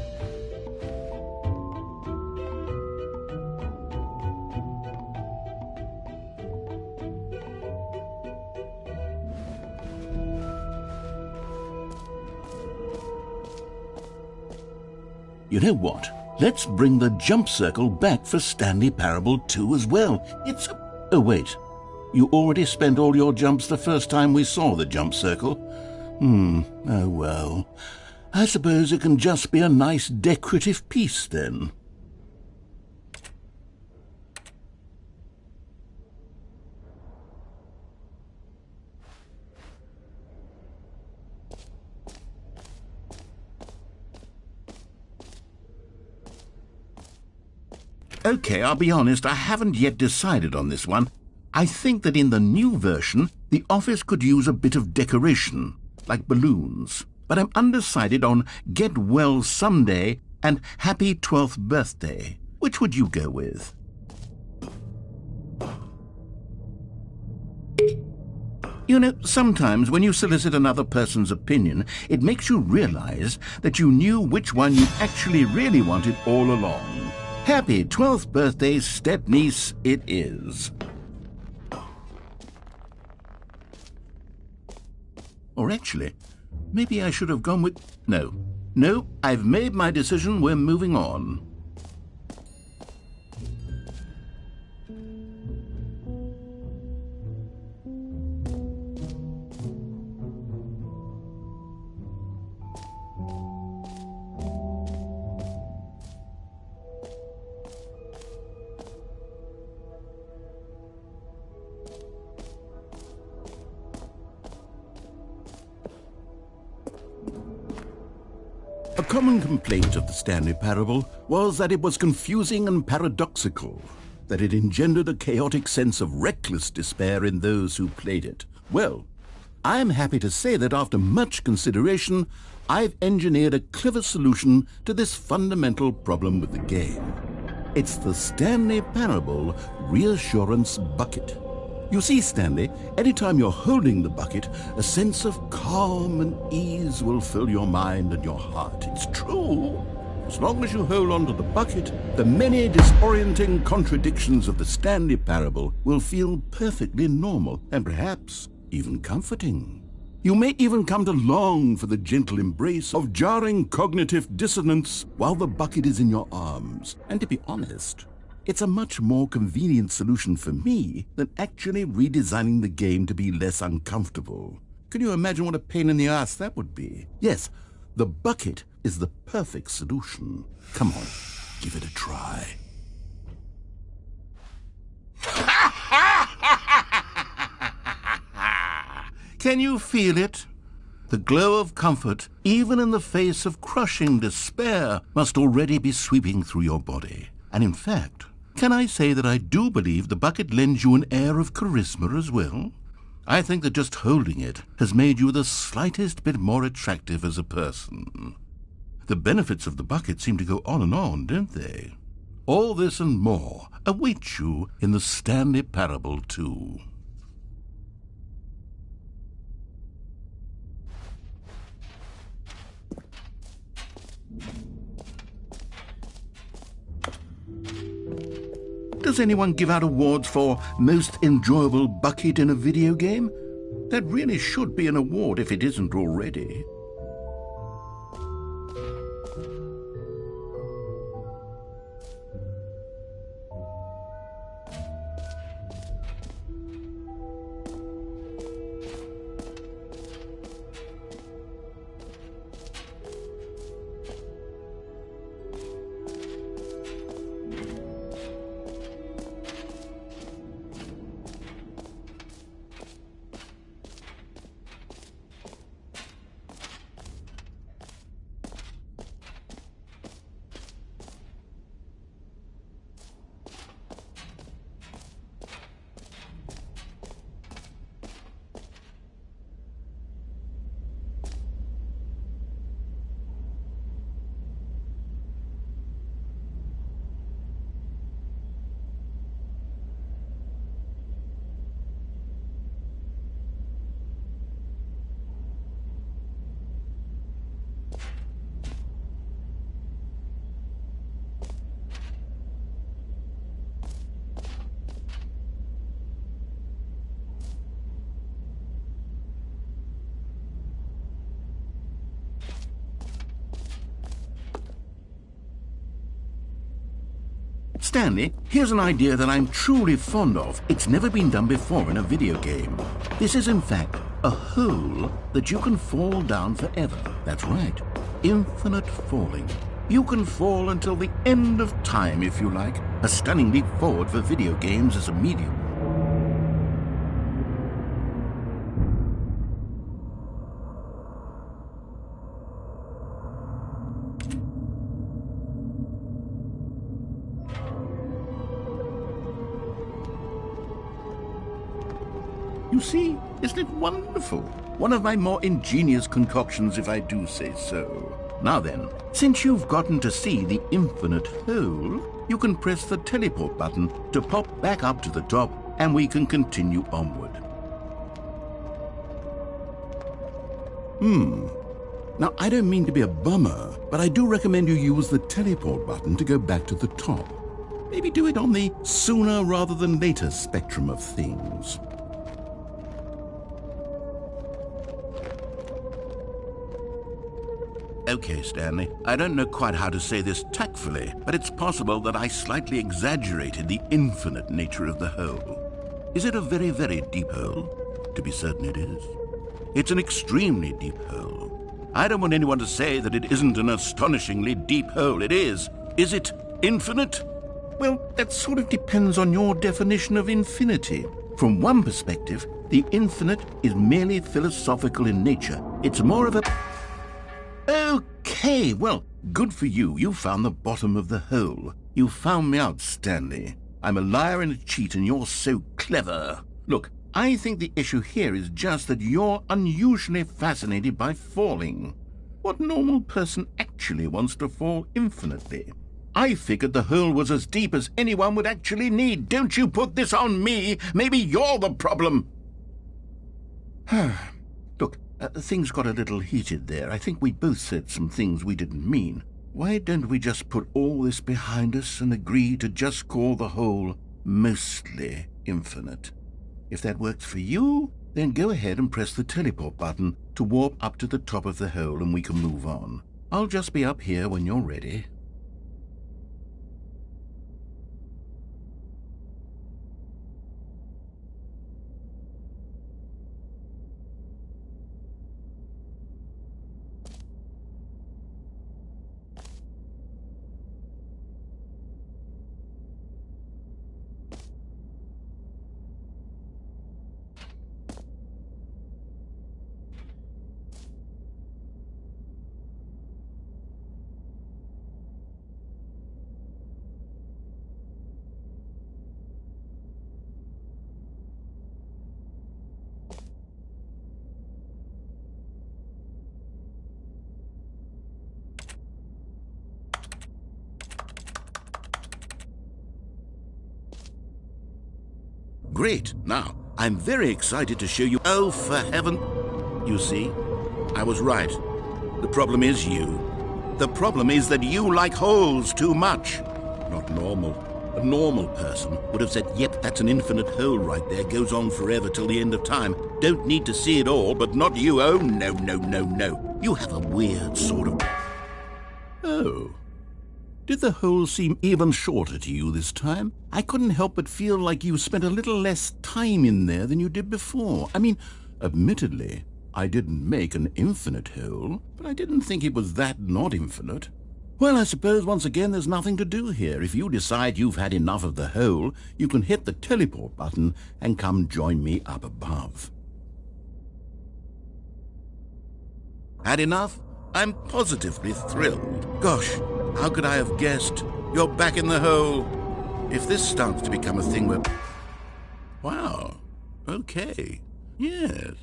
You know what? Let's bring the jump circle back for Stanley Parable 2 as well. It's a... Oh, wait. You already spent all your jumps the first time we saw the jump circle? Oh well. I suppose it can just be a nice decorative piece then. Okay, I'll be honest, I haven't yet decided on this one. I think that in the new version, the office could use a bit of decoration, like balloons. But I'm undecided on Get Well Someday and Happy 12th Birthday. Which would you go with? You know, sometimes when you solicit another person's opinion, it makes you realize that you knew which one you actually really wanted all along. Happy 12th birthday, step-niece, it is. Or actually, maybe I should have gone with... No, I've made my decision, we're moving on. A common complaint of the Stanley Parable was that it was confusing and paradoxical, that it engendered a chaotic sense of reckless despair in those who played it. Well, I'm happy to say that after much consideration, I've engineered a clever solution to this fundamental problem with the game. It's the Stanley Parable Reassurance Bucket. You see, Stanley, anytime you're holding the bucket, a sense of calm and ease will fill your mind and your heart. It's true. As long as you hold on to the bucket, the many disorienting contradictions of the Stanley Parable will feel perfectly normal and perhaps even comforting. You may even come to long for the gentle embrace of jarring cognitive dissonance while the bucket is in your arms. And to be honest, it's a much more convenient solution for me than actually redesigning the game to be less uncomfortable. Can you imagine what a pain in the ass that would be? Yes, the bucket is the perfect solution. Come on, give it a try. Can you feel it? The glow of comfort, even in the face of crushing despair, must already be sweeping through your body. And in fact, can I say that I do believe the bucket lends you an air of charisma as well? I think that just holding it has made you the slightest bit more attractive as a person. The benefits of the bucket seem to go on, don't they? All this and more await you in the Stanley Parable 2. Does anyone give out awards for most enjoyable bucket in a video game? That really should be an award if it isn't already. Stanley, here's an idea that I'm truly fond of. It's never been done before in a video game. This is, in fact, a hole that you can fall down forever. That's right. Infinite falling. You can fall until the end of time, if you like. A stunning leap forward for video games as a medium. You see, isn't it wonderful? One of my more ingenious concoctions, if I do say so. Now then, since you've gotten to see the infinite hole, you can press the teleport button to pop back up to the top, and we can continue onward. Now, I don't mean to be a bummer, but I do recommend you use the teleport button to go back to the top. Maybe do it on the sooner rather than later spectrum of things. Okay, Stanley, I don't know quite how to say this tactfully, but it's possible that I slightly exaggerated the infinite nature of the hole. Is it a very, very deep hole? To be certain it is. It's an extremely deep hole. I don't want anyone to say that it isn't an astonishingly deep hole. It is. Is it infinite? Well, that sort of depends on your definition of infinity. From one perspective, the infinite is merely philosophical in nature. It's more of a... Okay, well, good for you. You found the bottom of the hole. You found me out, Stanley. I'm a liar and a cheat, and you're so clever. Look, I think the issue here is just that you're unusually fascinated by falling. What normal person actually wants to fall infinitely? I figured the hole was as deep as anyone would actually need. Don't you put this on me. Maybe you're the problem. Look, things got a little heated there. I think we both said some things we didn't mean. Why don't we just put all this behind us and agree to just call the hole mostly infinite? If that works for you, then go ahead and press the teleport button to warp up to the top of the hole and we can move on. I'll just be up here when you're ready. Great. Now, I'm very excited to show you... Oh, for heaven... You see, I was right. The problem is you. The problem is that you like holes too much. Not normal. A normal person would have said, yep, that's an infinite hole right there, goes on forever till the end of time. Don't need to see it all, but not you. Oh, no, no, no, no. You have a weird sort of... Oh. Did the hole seem even shorter to you this time? I couldn't help but feel like you spent a little less time in there than you did before. I mean, admittedly, I didn't make an infinite hole, but I didn't think it was that not infinite. Well, I suppose once again there's nothing to do here. If you decide you've had enough of the hole, you can hit the teleport button and come join me up above. Had enough? I'm positively thrilled. Gosh, how could I have guessed? You're back in the hole. If this starts to become a thing where... Wow. Okay. Yes.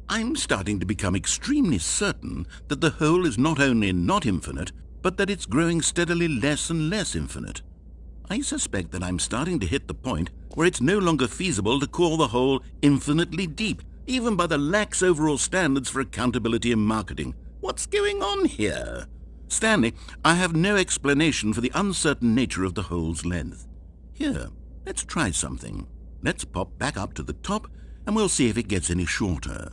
I'm starting to become extremely certain that the hole is not only not infinite, but that it's growing steadily less and less infinite. I suspect that I'm starting to hit the point where it's no longer feasible to call the hole infinitely deep, even by the lax overall standards for accountability and marketing. What's going on here? Stanley, I have no explanation for the uncertain nature of the hole's length. Here, let's try something. Let's pop back up to the top, and we'll see if it gets any shorter.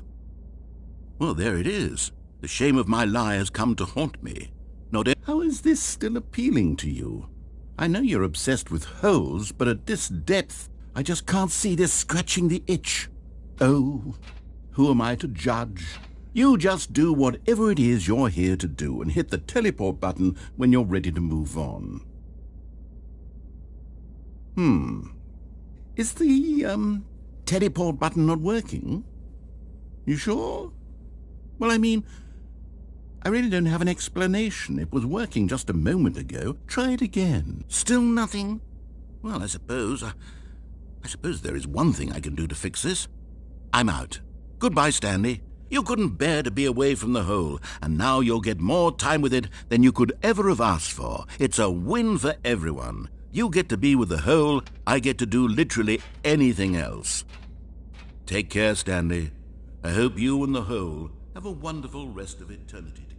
Well, there it is. The shame of my lie has come to haunt me. How is this still appealing to you? I know you're obsessed with holes, but at this depth, I just can't see this scratching the itch. Oh, who am I to judge? You just do whatever it is you're here to do and hit the teleport button when you're ready to move on. Is the, teleport button not working? You sure? Well, I mean, I really don't have an explanation. It was working just a moment ago. Try it again. Still nothing? Well, I suppose there is one thing I can do to fix this. I'm out. Goodbye, Stanley. You couldn't bear to be away from the hole, and now you'll get more time with it than you could ever have asked for. It's a win for everyone. You get to be with the hole, I get to do literally anything else. Take care, Stanley. I hope you and the hole have a wonderful rest of eternity together.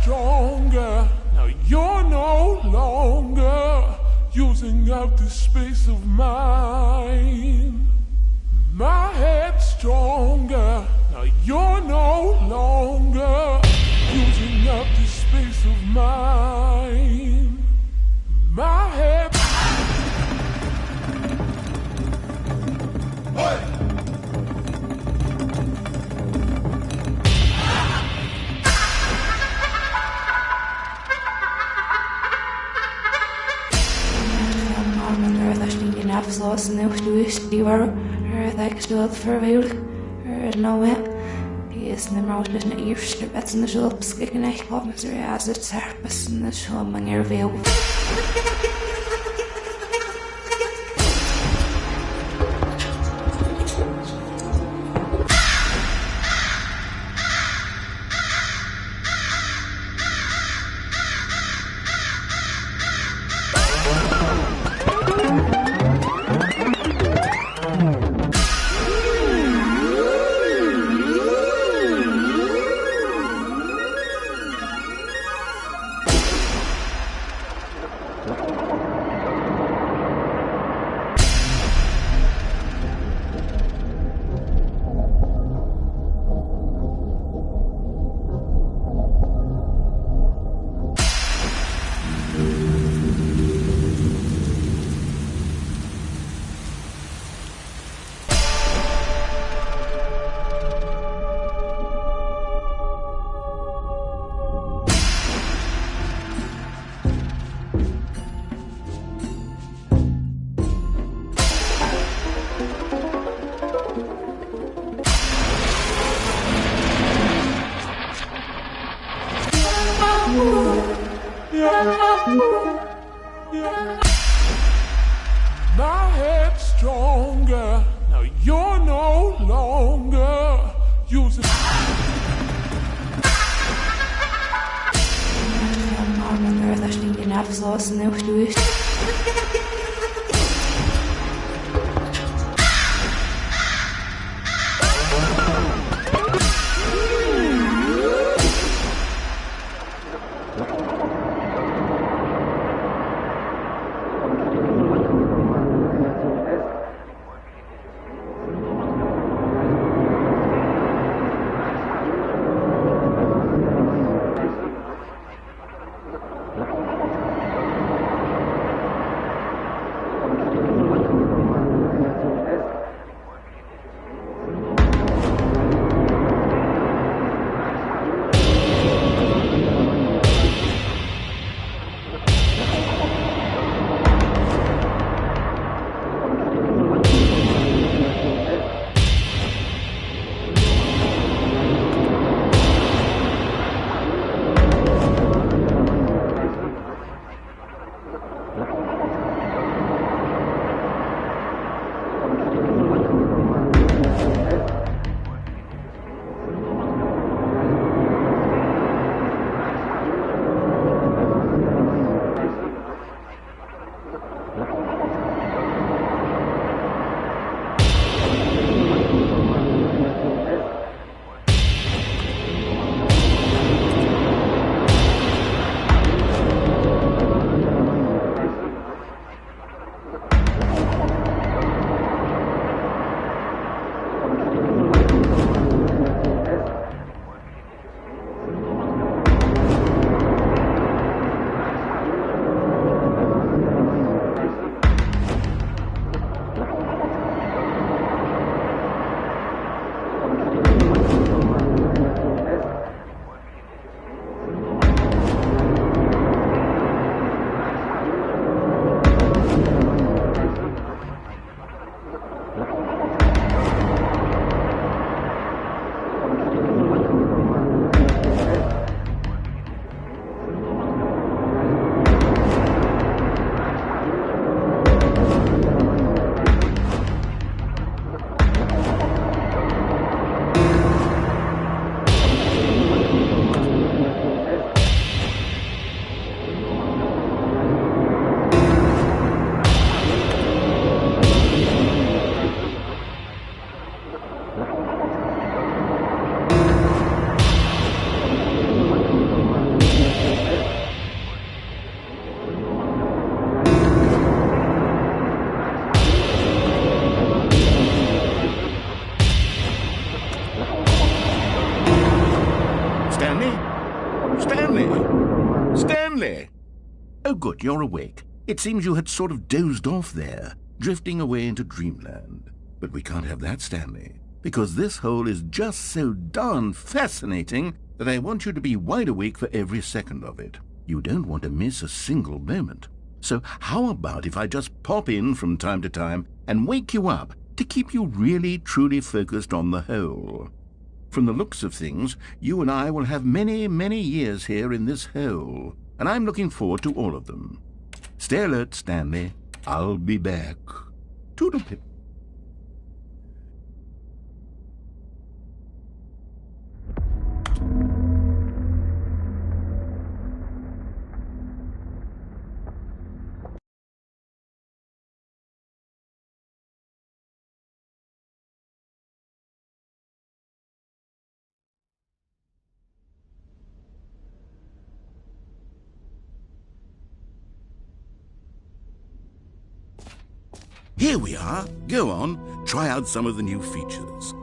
stronger. Now you're no longer using up this space of mine. My head's stronger. Now you're no longer using up this space of mine. My head. Hey! Afsluits nu gestuurd, die waren er gesteld verweerd. Er nou hè. Die is de mout dus naar eerste bed in de zulp skikken echt op met zijn as het serpes in de schomming er veel. My head's stronger. Now you're no longer using. Er stinken afsluits nu gestuurd. Stanley! Stanley! Oh, good, you're awake. It seems you had sort of dozed off there, drifting away into dreamland. But we can't have that, Stanley, because this hole is just so darn fascinating that I want you to be wide awake for every second of it. You don't want to miss a single moment. So how about if I just pop in from time to time and wake you up to keep you really, truly focused on the hole? From the looks of things, you and I will have many, many years here in this hole, and I'm looking forward to all of them. Stay alert, Stanley. I'll be back. Toodle-pip. Here we are. Go on, try out some of the new features.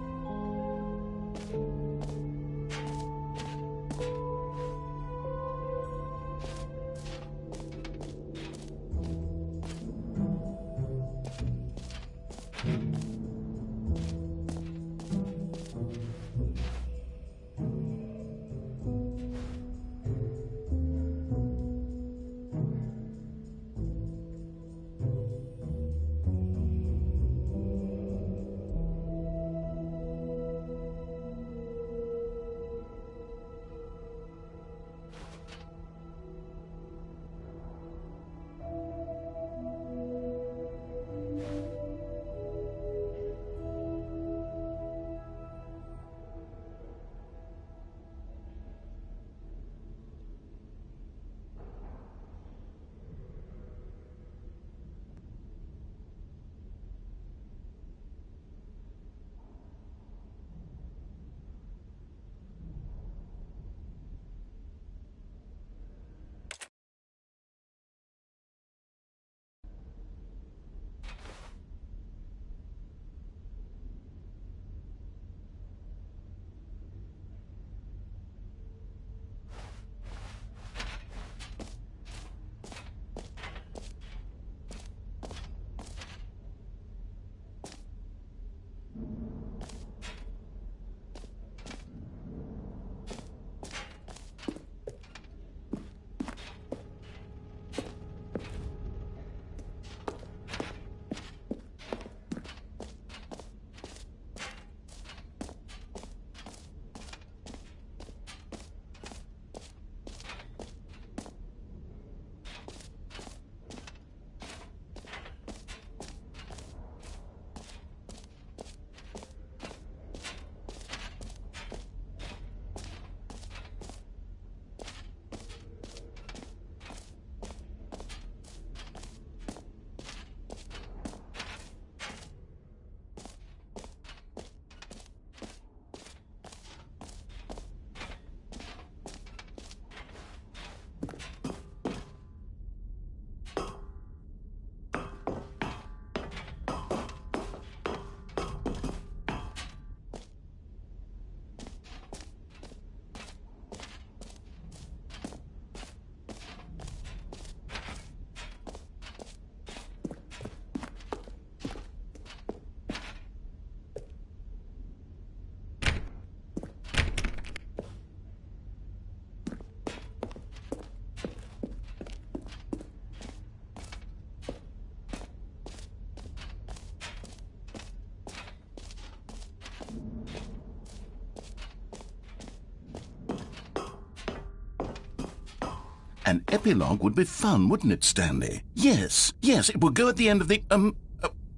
An epilogue would be fun, wouldn't it, Stanley? Yes, it would go at the end of the,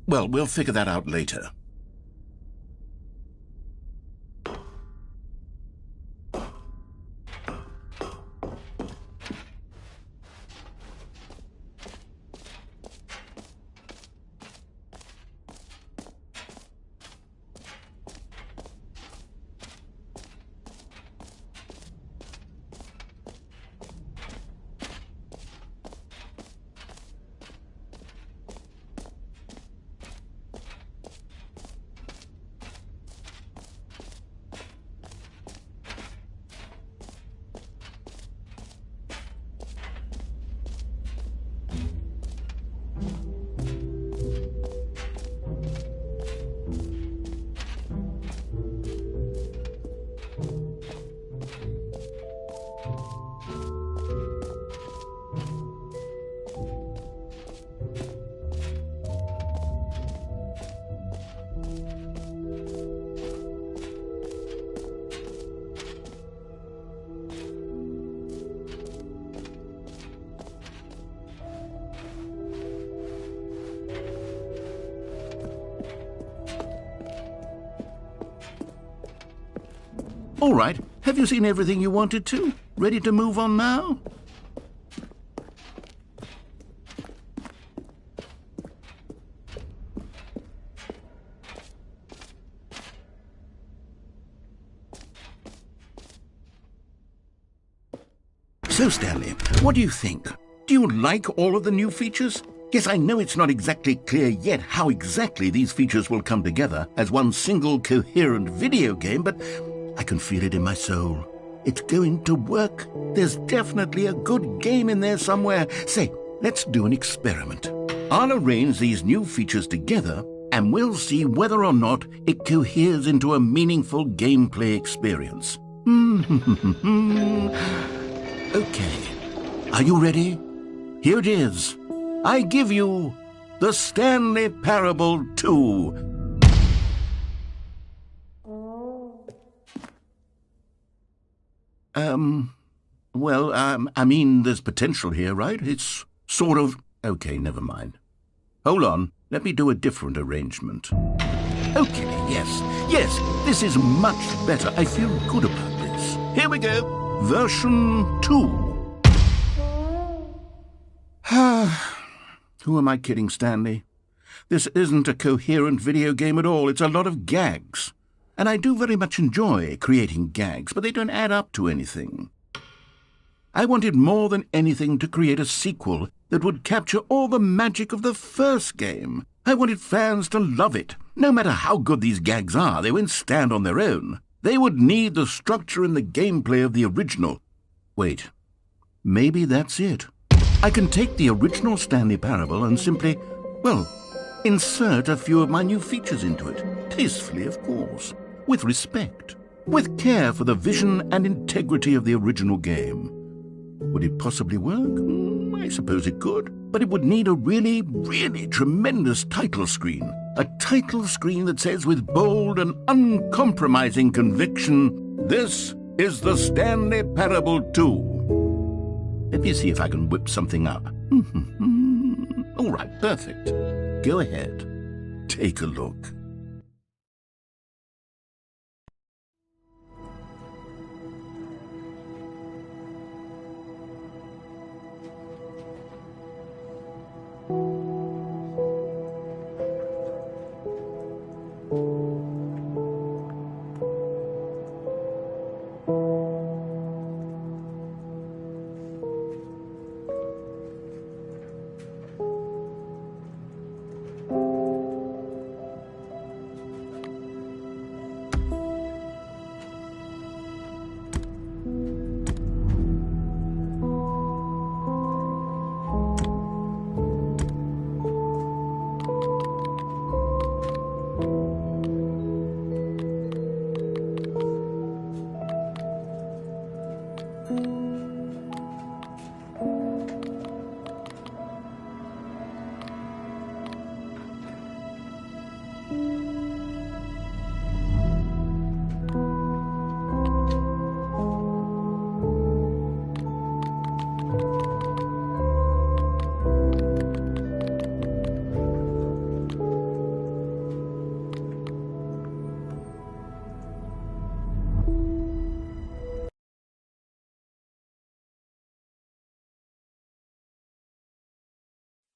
well, we'll figure that out later. All right, have you seen everything you wanted to? Ready to move on now? So, Stanley, what do you think? Do you like all of the new features? Yes, I know it's not exactly clear yet how exactly these features will come together as one single coherent video game, but I can feel it in my soul. It's going to work. There's definitely a good game in there somewhere. Say, let's do an experiment. I'll arrange these new features together, and we'll see whether or not it coheres into a meaningful gameplay experience. Okay, are you ready? Here it is. I give you the Stanley Parable 2. I mean, there's potential here, right? It's sort of... Okay, never mind. Hold on, let me do a different arrangement. Okay, yes, this is much better. I feel good about this. Here we go. Version 2. Who am I kidding, Stanley? This isn't a coherent video game at all. It's a lot of gags. And I do very much enjoy creating gags, but they don't add up to anything. I wanted more than anything to create a sequel that would capture all the magic of the first game. I wanted fans to love it. No matter how good these gags are, they won't stand on their own. They would need the structure and the gameplay of the original. Wait, maybe that's it. I can take the original Stanley Parable and simply, well, insert a few of my new features into it. Tastefully, of course. With respect. With care for the vision and integrity of the original game. Would it possibly work? I suppose it could. But it would need a really, really tremendous title screen. A title screen that says with bold and uncompromising conviction, "This is the Stanley Parable 2. Let me see if I can whip something up. All right, perfect. Go ahead. Take a look.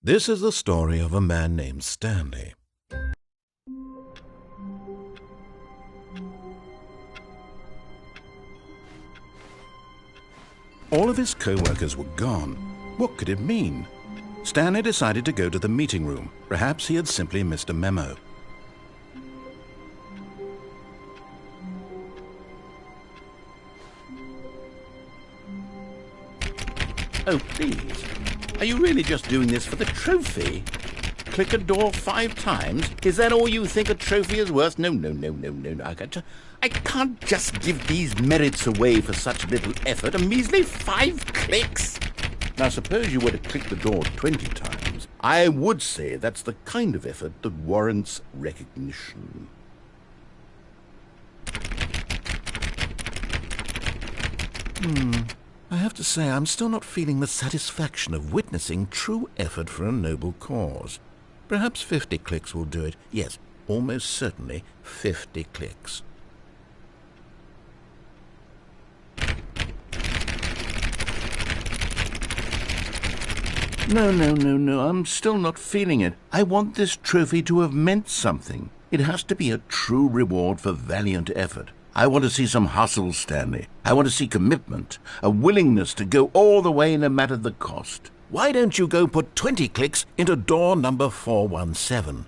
This is the story of a man named Stanley. All of his co-workers were gone. What could it mean? Stanley decided to go to the meeting room. Perhaps he had simply missed a memo. Oh, please. Are you really just doing this for the trophy? click a door 5 times? Is that all you think a trophy is worth? No. I can't just give these merits away for such little effort. A measly 5 clicks. Now, suppose you were to click the door 20 times. I would say that's the kind of effort that warrants recognition. I have to say, I'm still not feeling the satisfaction of witnessing true effort for a noble cause. Perhaps 50 clicks will do it. Yes, almost certainly 50 clicks. No, I'm still not feeling it. I want this trophy to have meant something. It has to be a true reward for valiant effort. I want to see some hustle, Stanley. I want to see commitment, a willingness to go all the way no matter the cost. Why don't you go put 20 clicks into door number 417?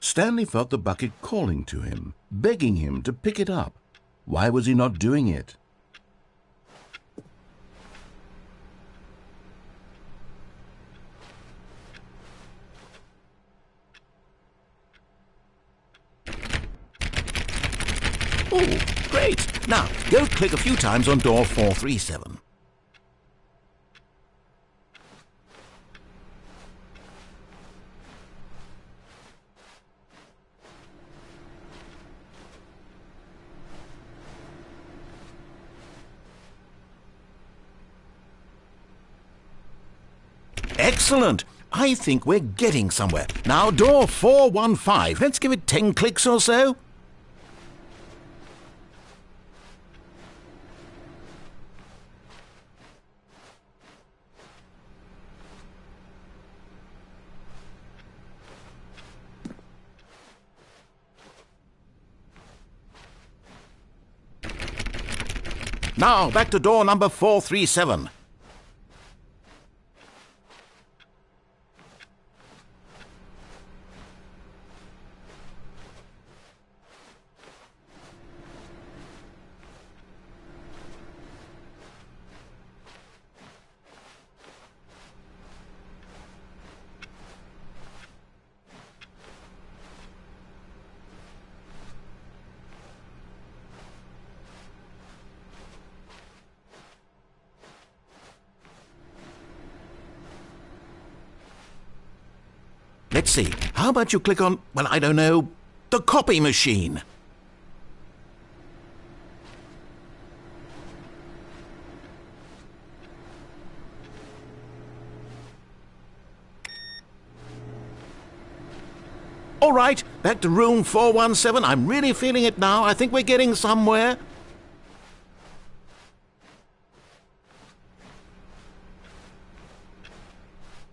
Stanley felt the bucket calling to him, begging him to pick it up. Why was he not doing it? Oh, great! Now, go click a few times on door 437. Excellent! I think we're getting somewhere. Now, door 415. Let's give it 10 clicks or so. Now, back to door number 437. Let's see. How about you click on, well, I don't know, the copy machine? All right, back to room 417. I'm really feeling it now. I think we're getting somewhere.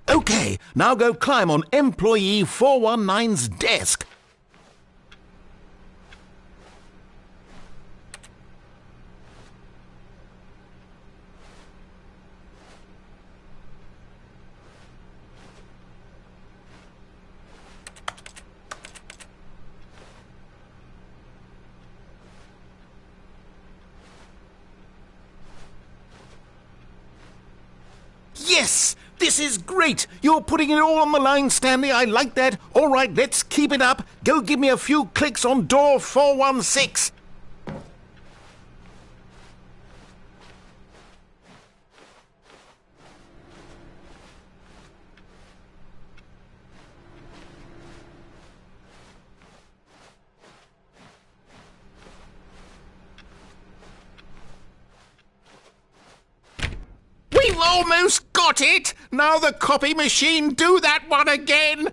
Okay, now go climb on employee 419's desk. Yes! This is great! You're putting it all on the line, Stanley. I like that. All right, let's keep it up. Go give me a few clicks on door 416. We've almost got it! Now the copy machine, do that one again!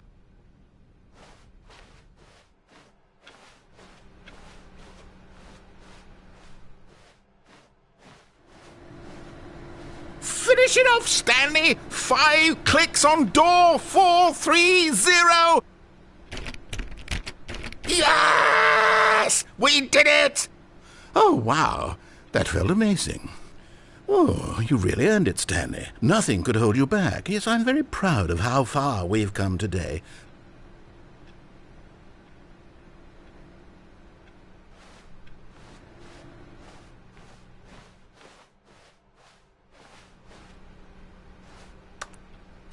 Finish it off, Stanley! 5 clicks on door 430! Yes! We did it! Oh, wow. That felt amazing. Oh, you really earned it, Stanley. Nothing could hold you back. Yes, I'm very proud of how far we've come today.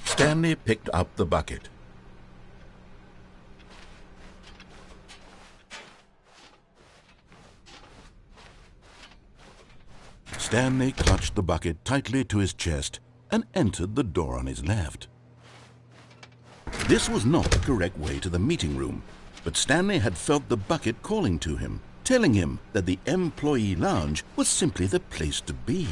Stanley picked up the bucket. Stanley clutched the bucket tightly to his chest and entered the door on his left. This was not the correct way to the meeting room, but Stanley had felt the bucket calling to him, telling him that the employee lounge was simply the place to be.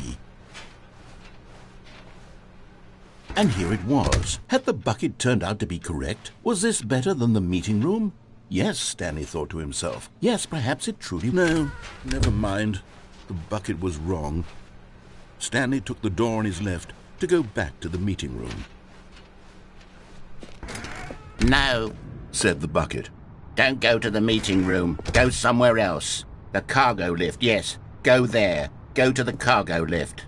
And here it was. Had the bucket turned out to be correct? Was this better than the meeting room? Yes, Stanley thought to himself. Yes, perhaps it truly... No, never mind. The bucket was wrong. Stanley took the door on his left to go back to the meeting room. No, said the bucket. Don't go to the meeting room. Go somewhere else. The cargo lift, yes. Go there. Go to the cargo lift.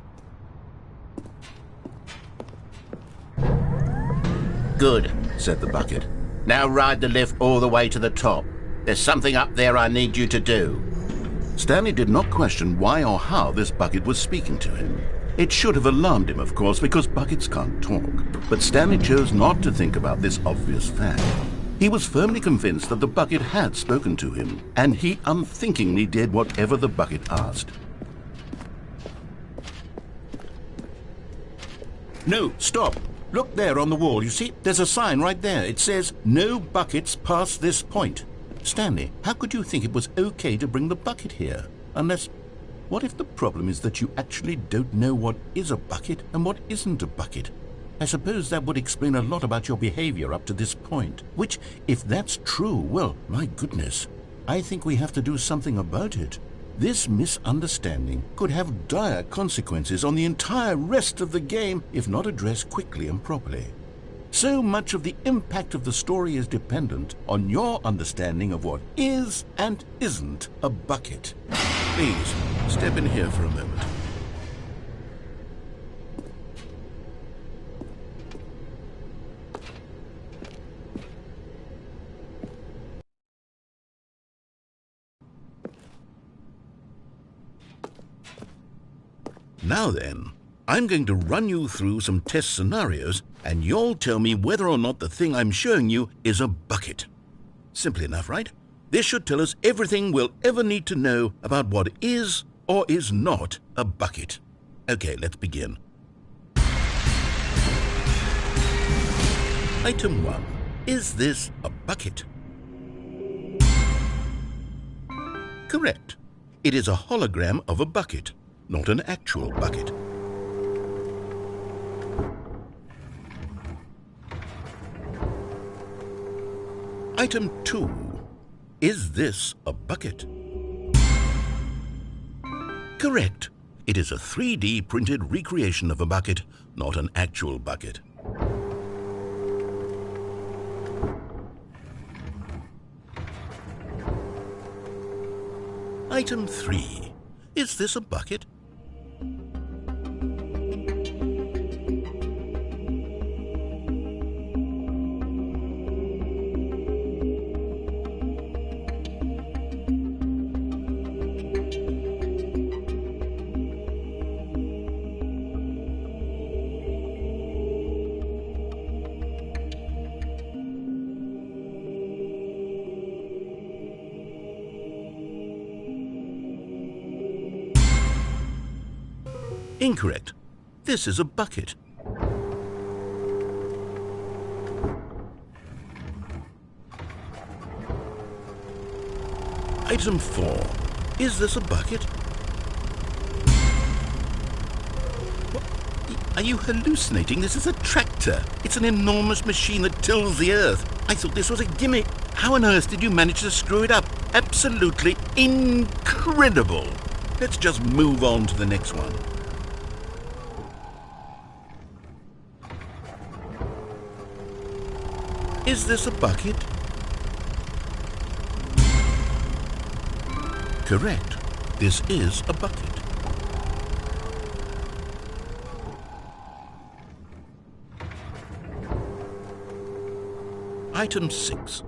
Good, said the bucket. Now ride the lift all the way to the top. There's something up there I need you to do. Stanley did not question why or how this bucket was speaking to him. It should have alarmed him, of course, because buckets can't talk. But Stanley chose not to think about this obvious fact. He was firmly convinced that the bucket had spoken to him, and he unthinkingly did whatever the bucket asked. No, stop! Look there on the wall, you see? There's a sign right there. It says, "No buckets past this point." Stanley, how could you think it was okay to bring the bucket here? Unless... what if the problem is that you actually don't know what is a bucket and what isn't a bucket? I suppose that would explain a lot about your behavior up to this point. Which, if that's true, well, my goodness, I think we have to do something about it. This misunderstanding could have dire consequences on the entire rest of the game if not addressed quickly and properly. So much of the impact of the story is dependent on your understanding of what is and isn't a bucket. Please, step in here for a moment. Now then, I'm going to run you through some test scenarios, and you'll tell me whether or not the thing I'm showing you is a bucket. Simple enough, right? This should tell us everything we'll ever need to know about what is or is not a bucket. Okay, let's begin. Item 1. Is this a bucket? Correct. It is a hologram of a bucket, not an actual bucket. Item 2. Is this a bucket? Correct. It is a 3D printed recreation of a bucket, not an actual bucket. Item 3. Is this a bucket? Incorrect. This is a bucket. Item 4. Is this a bucket? What? Are you hallucinating? This is a tractor. It's an enormous machine that tills the earth. I thought this was a gimmick. How on earth did you manage to screw it up? Absolutely incredible. Let's just move on to the next one. Is this a bucket? Correct. This is a bucket. Item 6.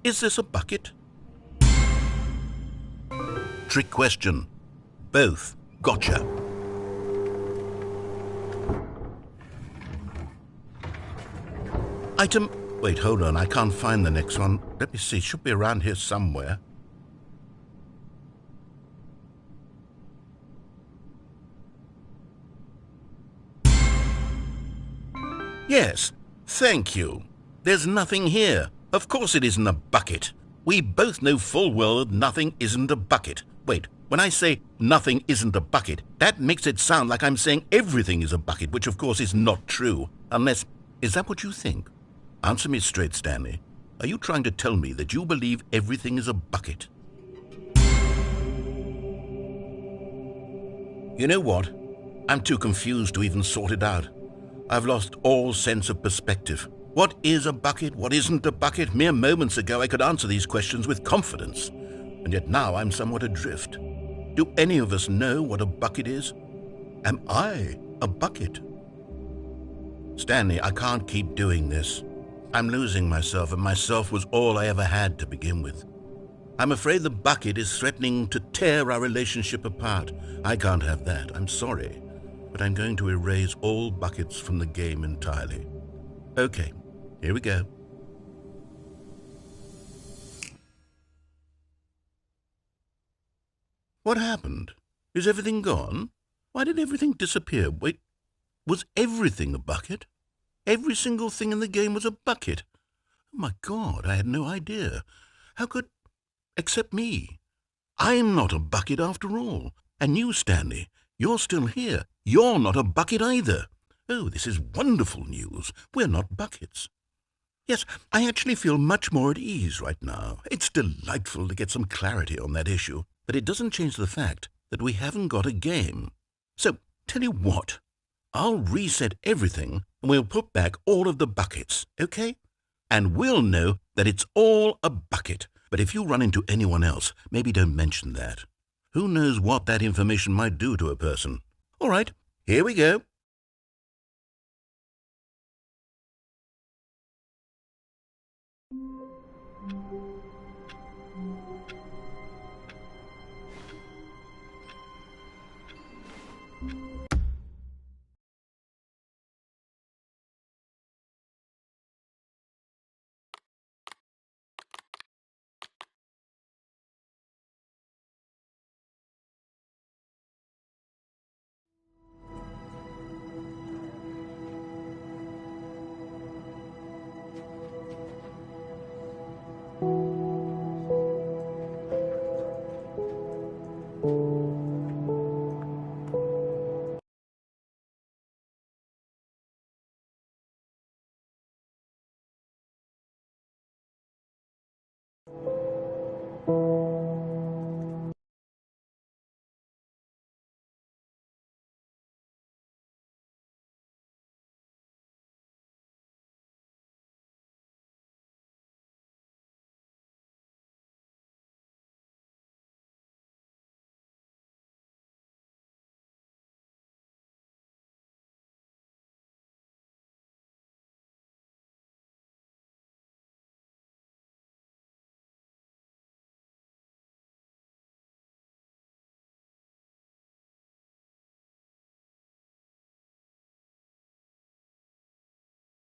Is this a bucket? Trick question. Both. Gotcha. Item... Wait, hold on. I can't find the next one. Let me see. It should be around here somewhere. Yes. Thank you. There's nothing here. Of course it isn't a bucket. We both know full well that nothing isn't a bucket. Wait, when I say nothing isn't a bucket, that makes it sound like I'm saying everything is a bucket, which of course is not true. Unless... Is that what you think? Answer me straight, Stanley. Are you trying to tell me that you believe everything is a bucket? You know what? I'm too confused to even sort it out. I've lost all sense of perspective. What is a bucket? What isn't a bucket? Mere moments ago I could answer these questions with confidence, and yet now I'm somewhat adrift. Do any of us know what a bucket is? Am I a bucket? Stanley, I can't keep doing this. I'm losing myself, and myself was all I ever had to begin with. I'm afraid the bucket is threatening to tear our relationship apart. I can't have that. I'm sorry, but I'm going to erase all buckets from the game entirely. Okay, here we go. What happened? Is everything gone? Why did everything disappear? Wait, was everything a bucket? Every single thing in the game was a bucket. Oh my God, I had no idea. How could... Except me. I'm not a bucket after all. And you, Stanley, you're still here. You're not a bucket either. Oh, this is wonderful news. We're not buckets. Yes, I actually feel much more at ease right now. It's delightful to get some clarity on that issue, but it doesn't change the fact that we haven't got a game. So, tell you what, I'll reset everything and we'll put back all of the buckets, okay? And we'll know that it's all a bucket. But if you run into anyone else, maybe don't mention that. Who knows what that information might do to a person? All right, here we go.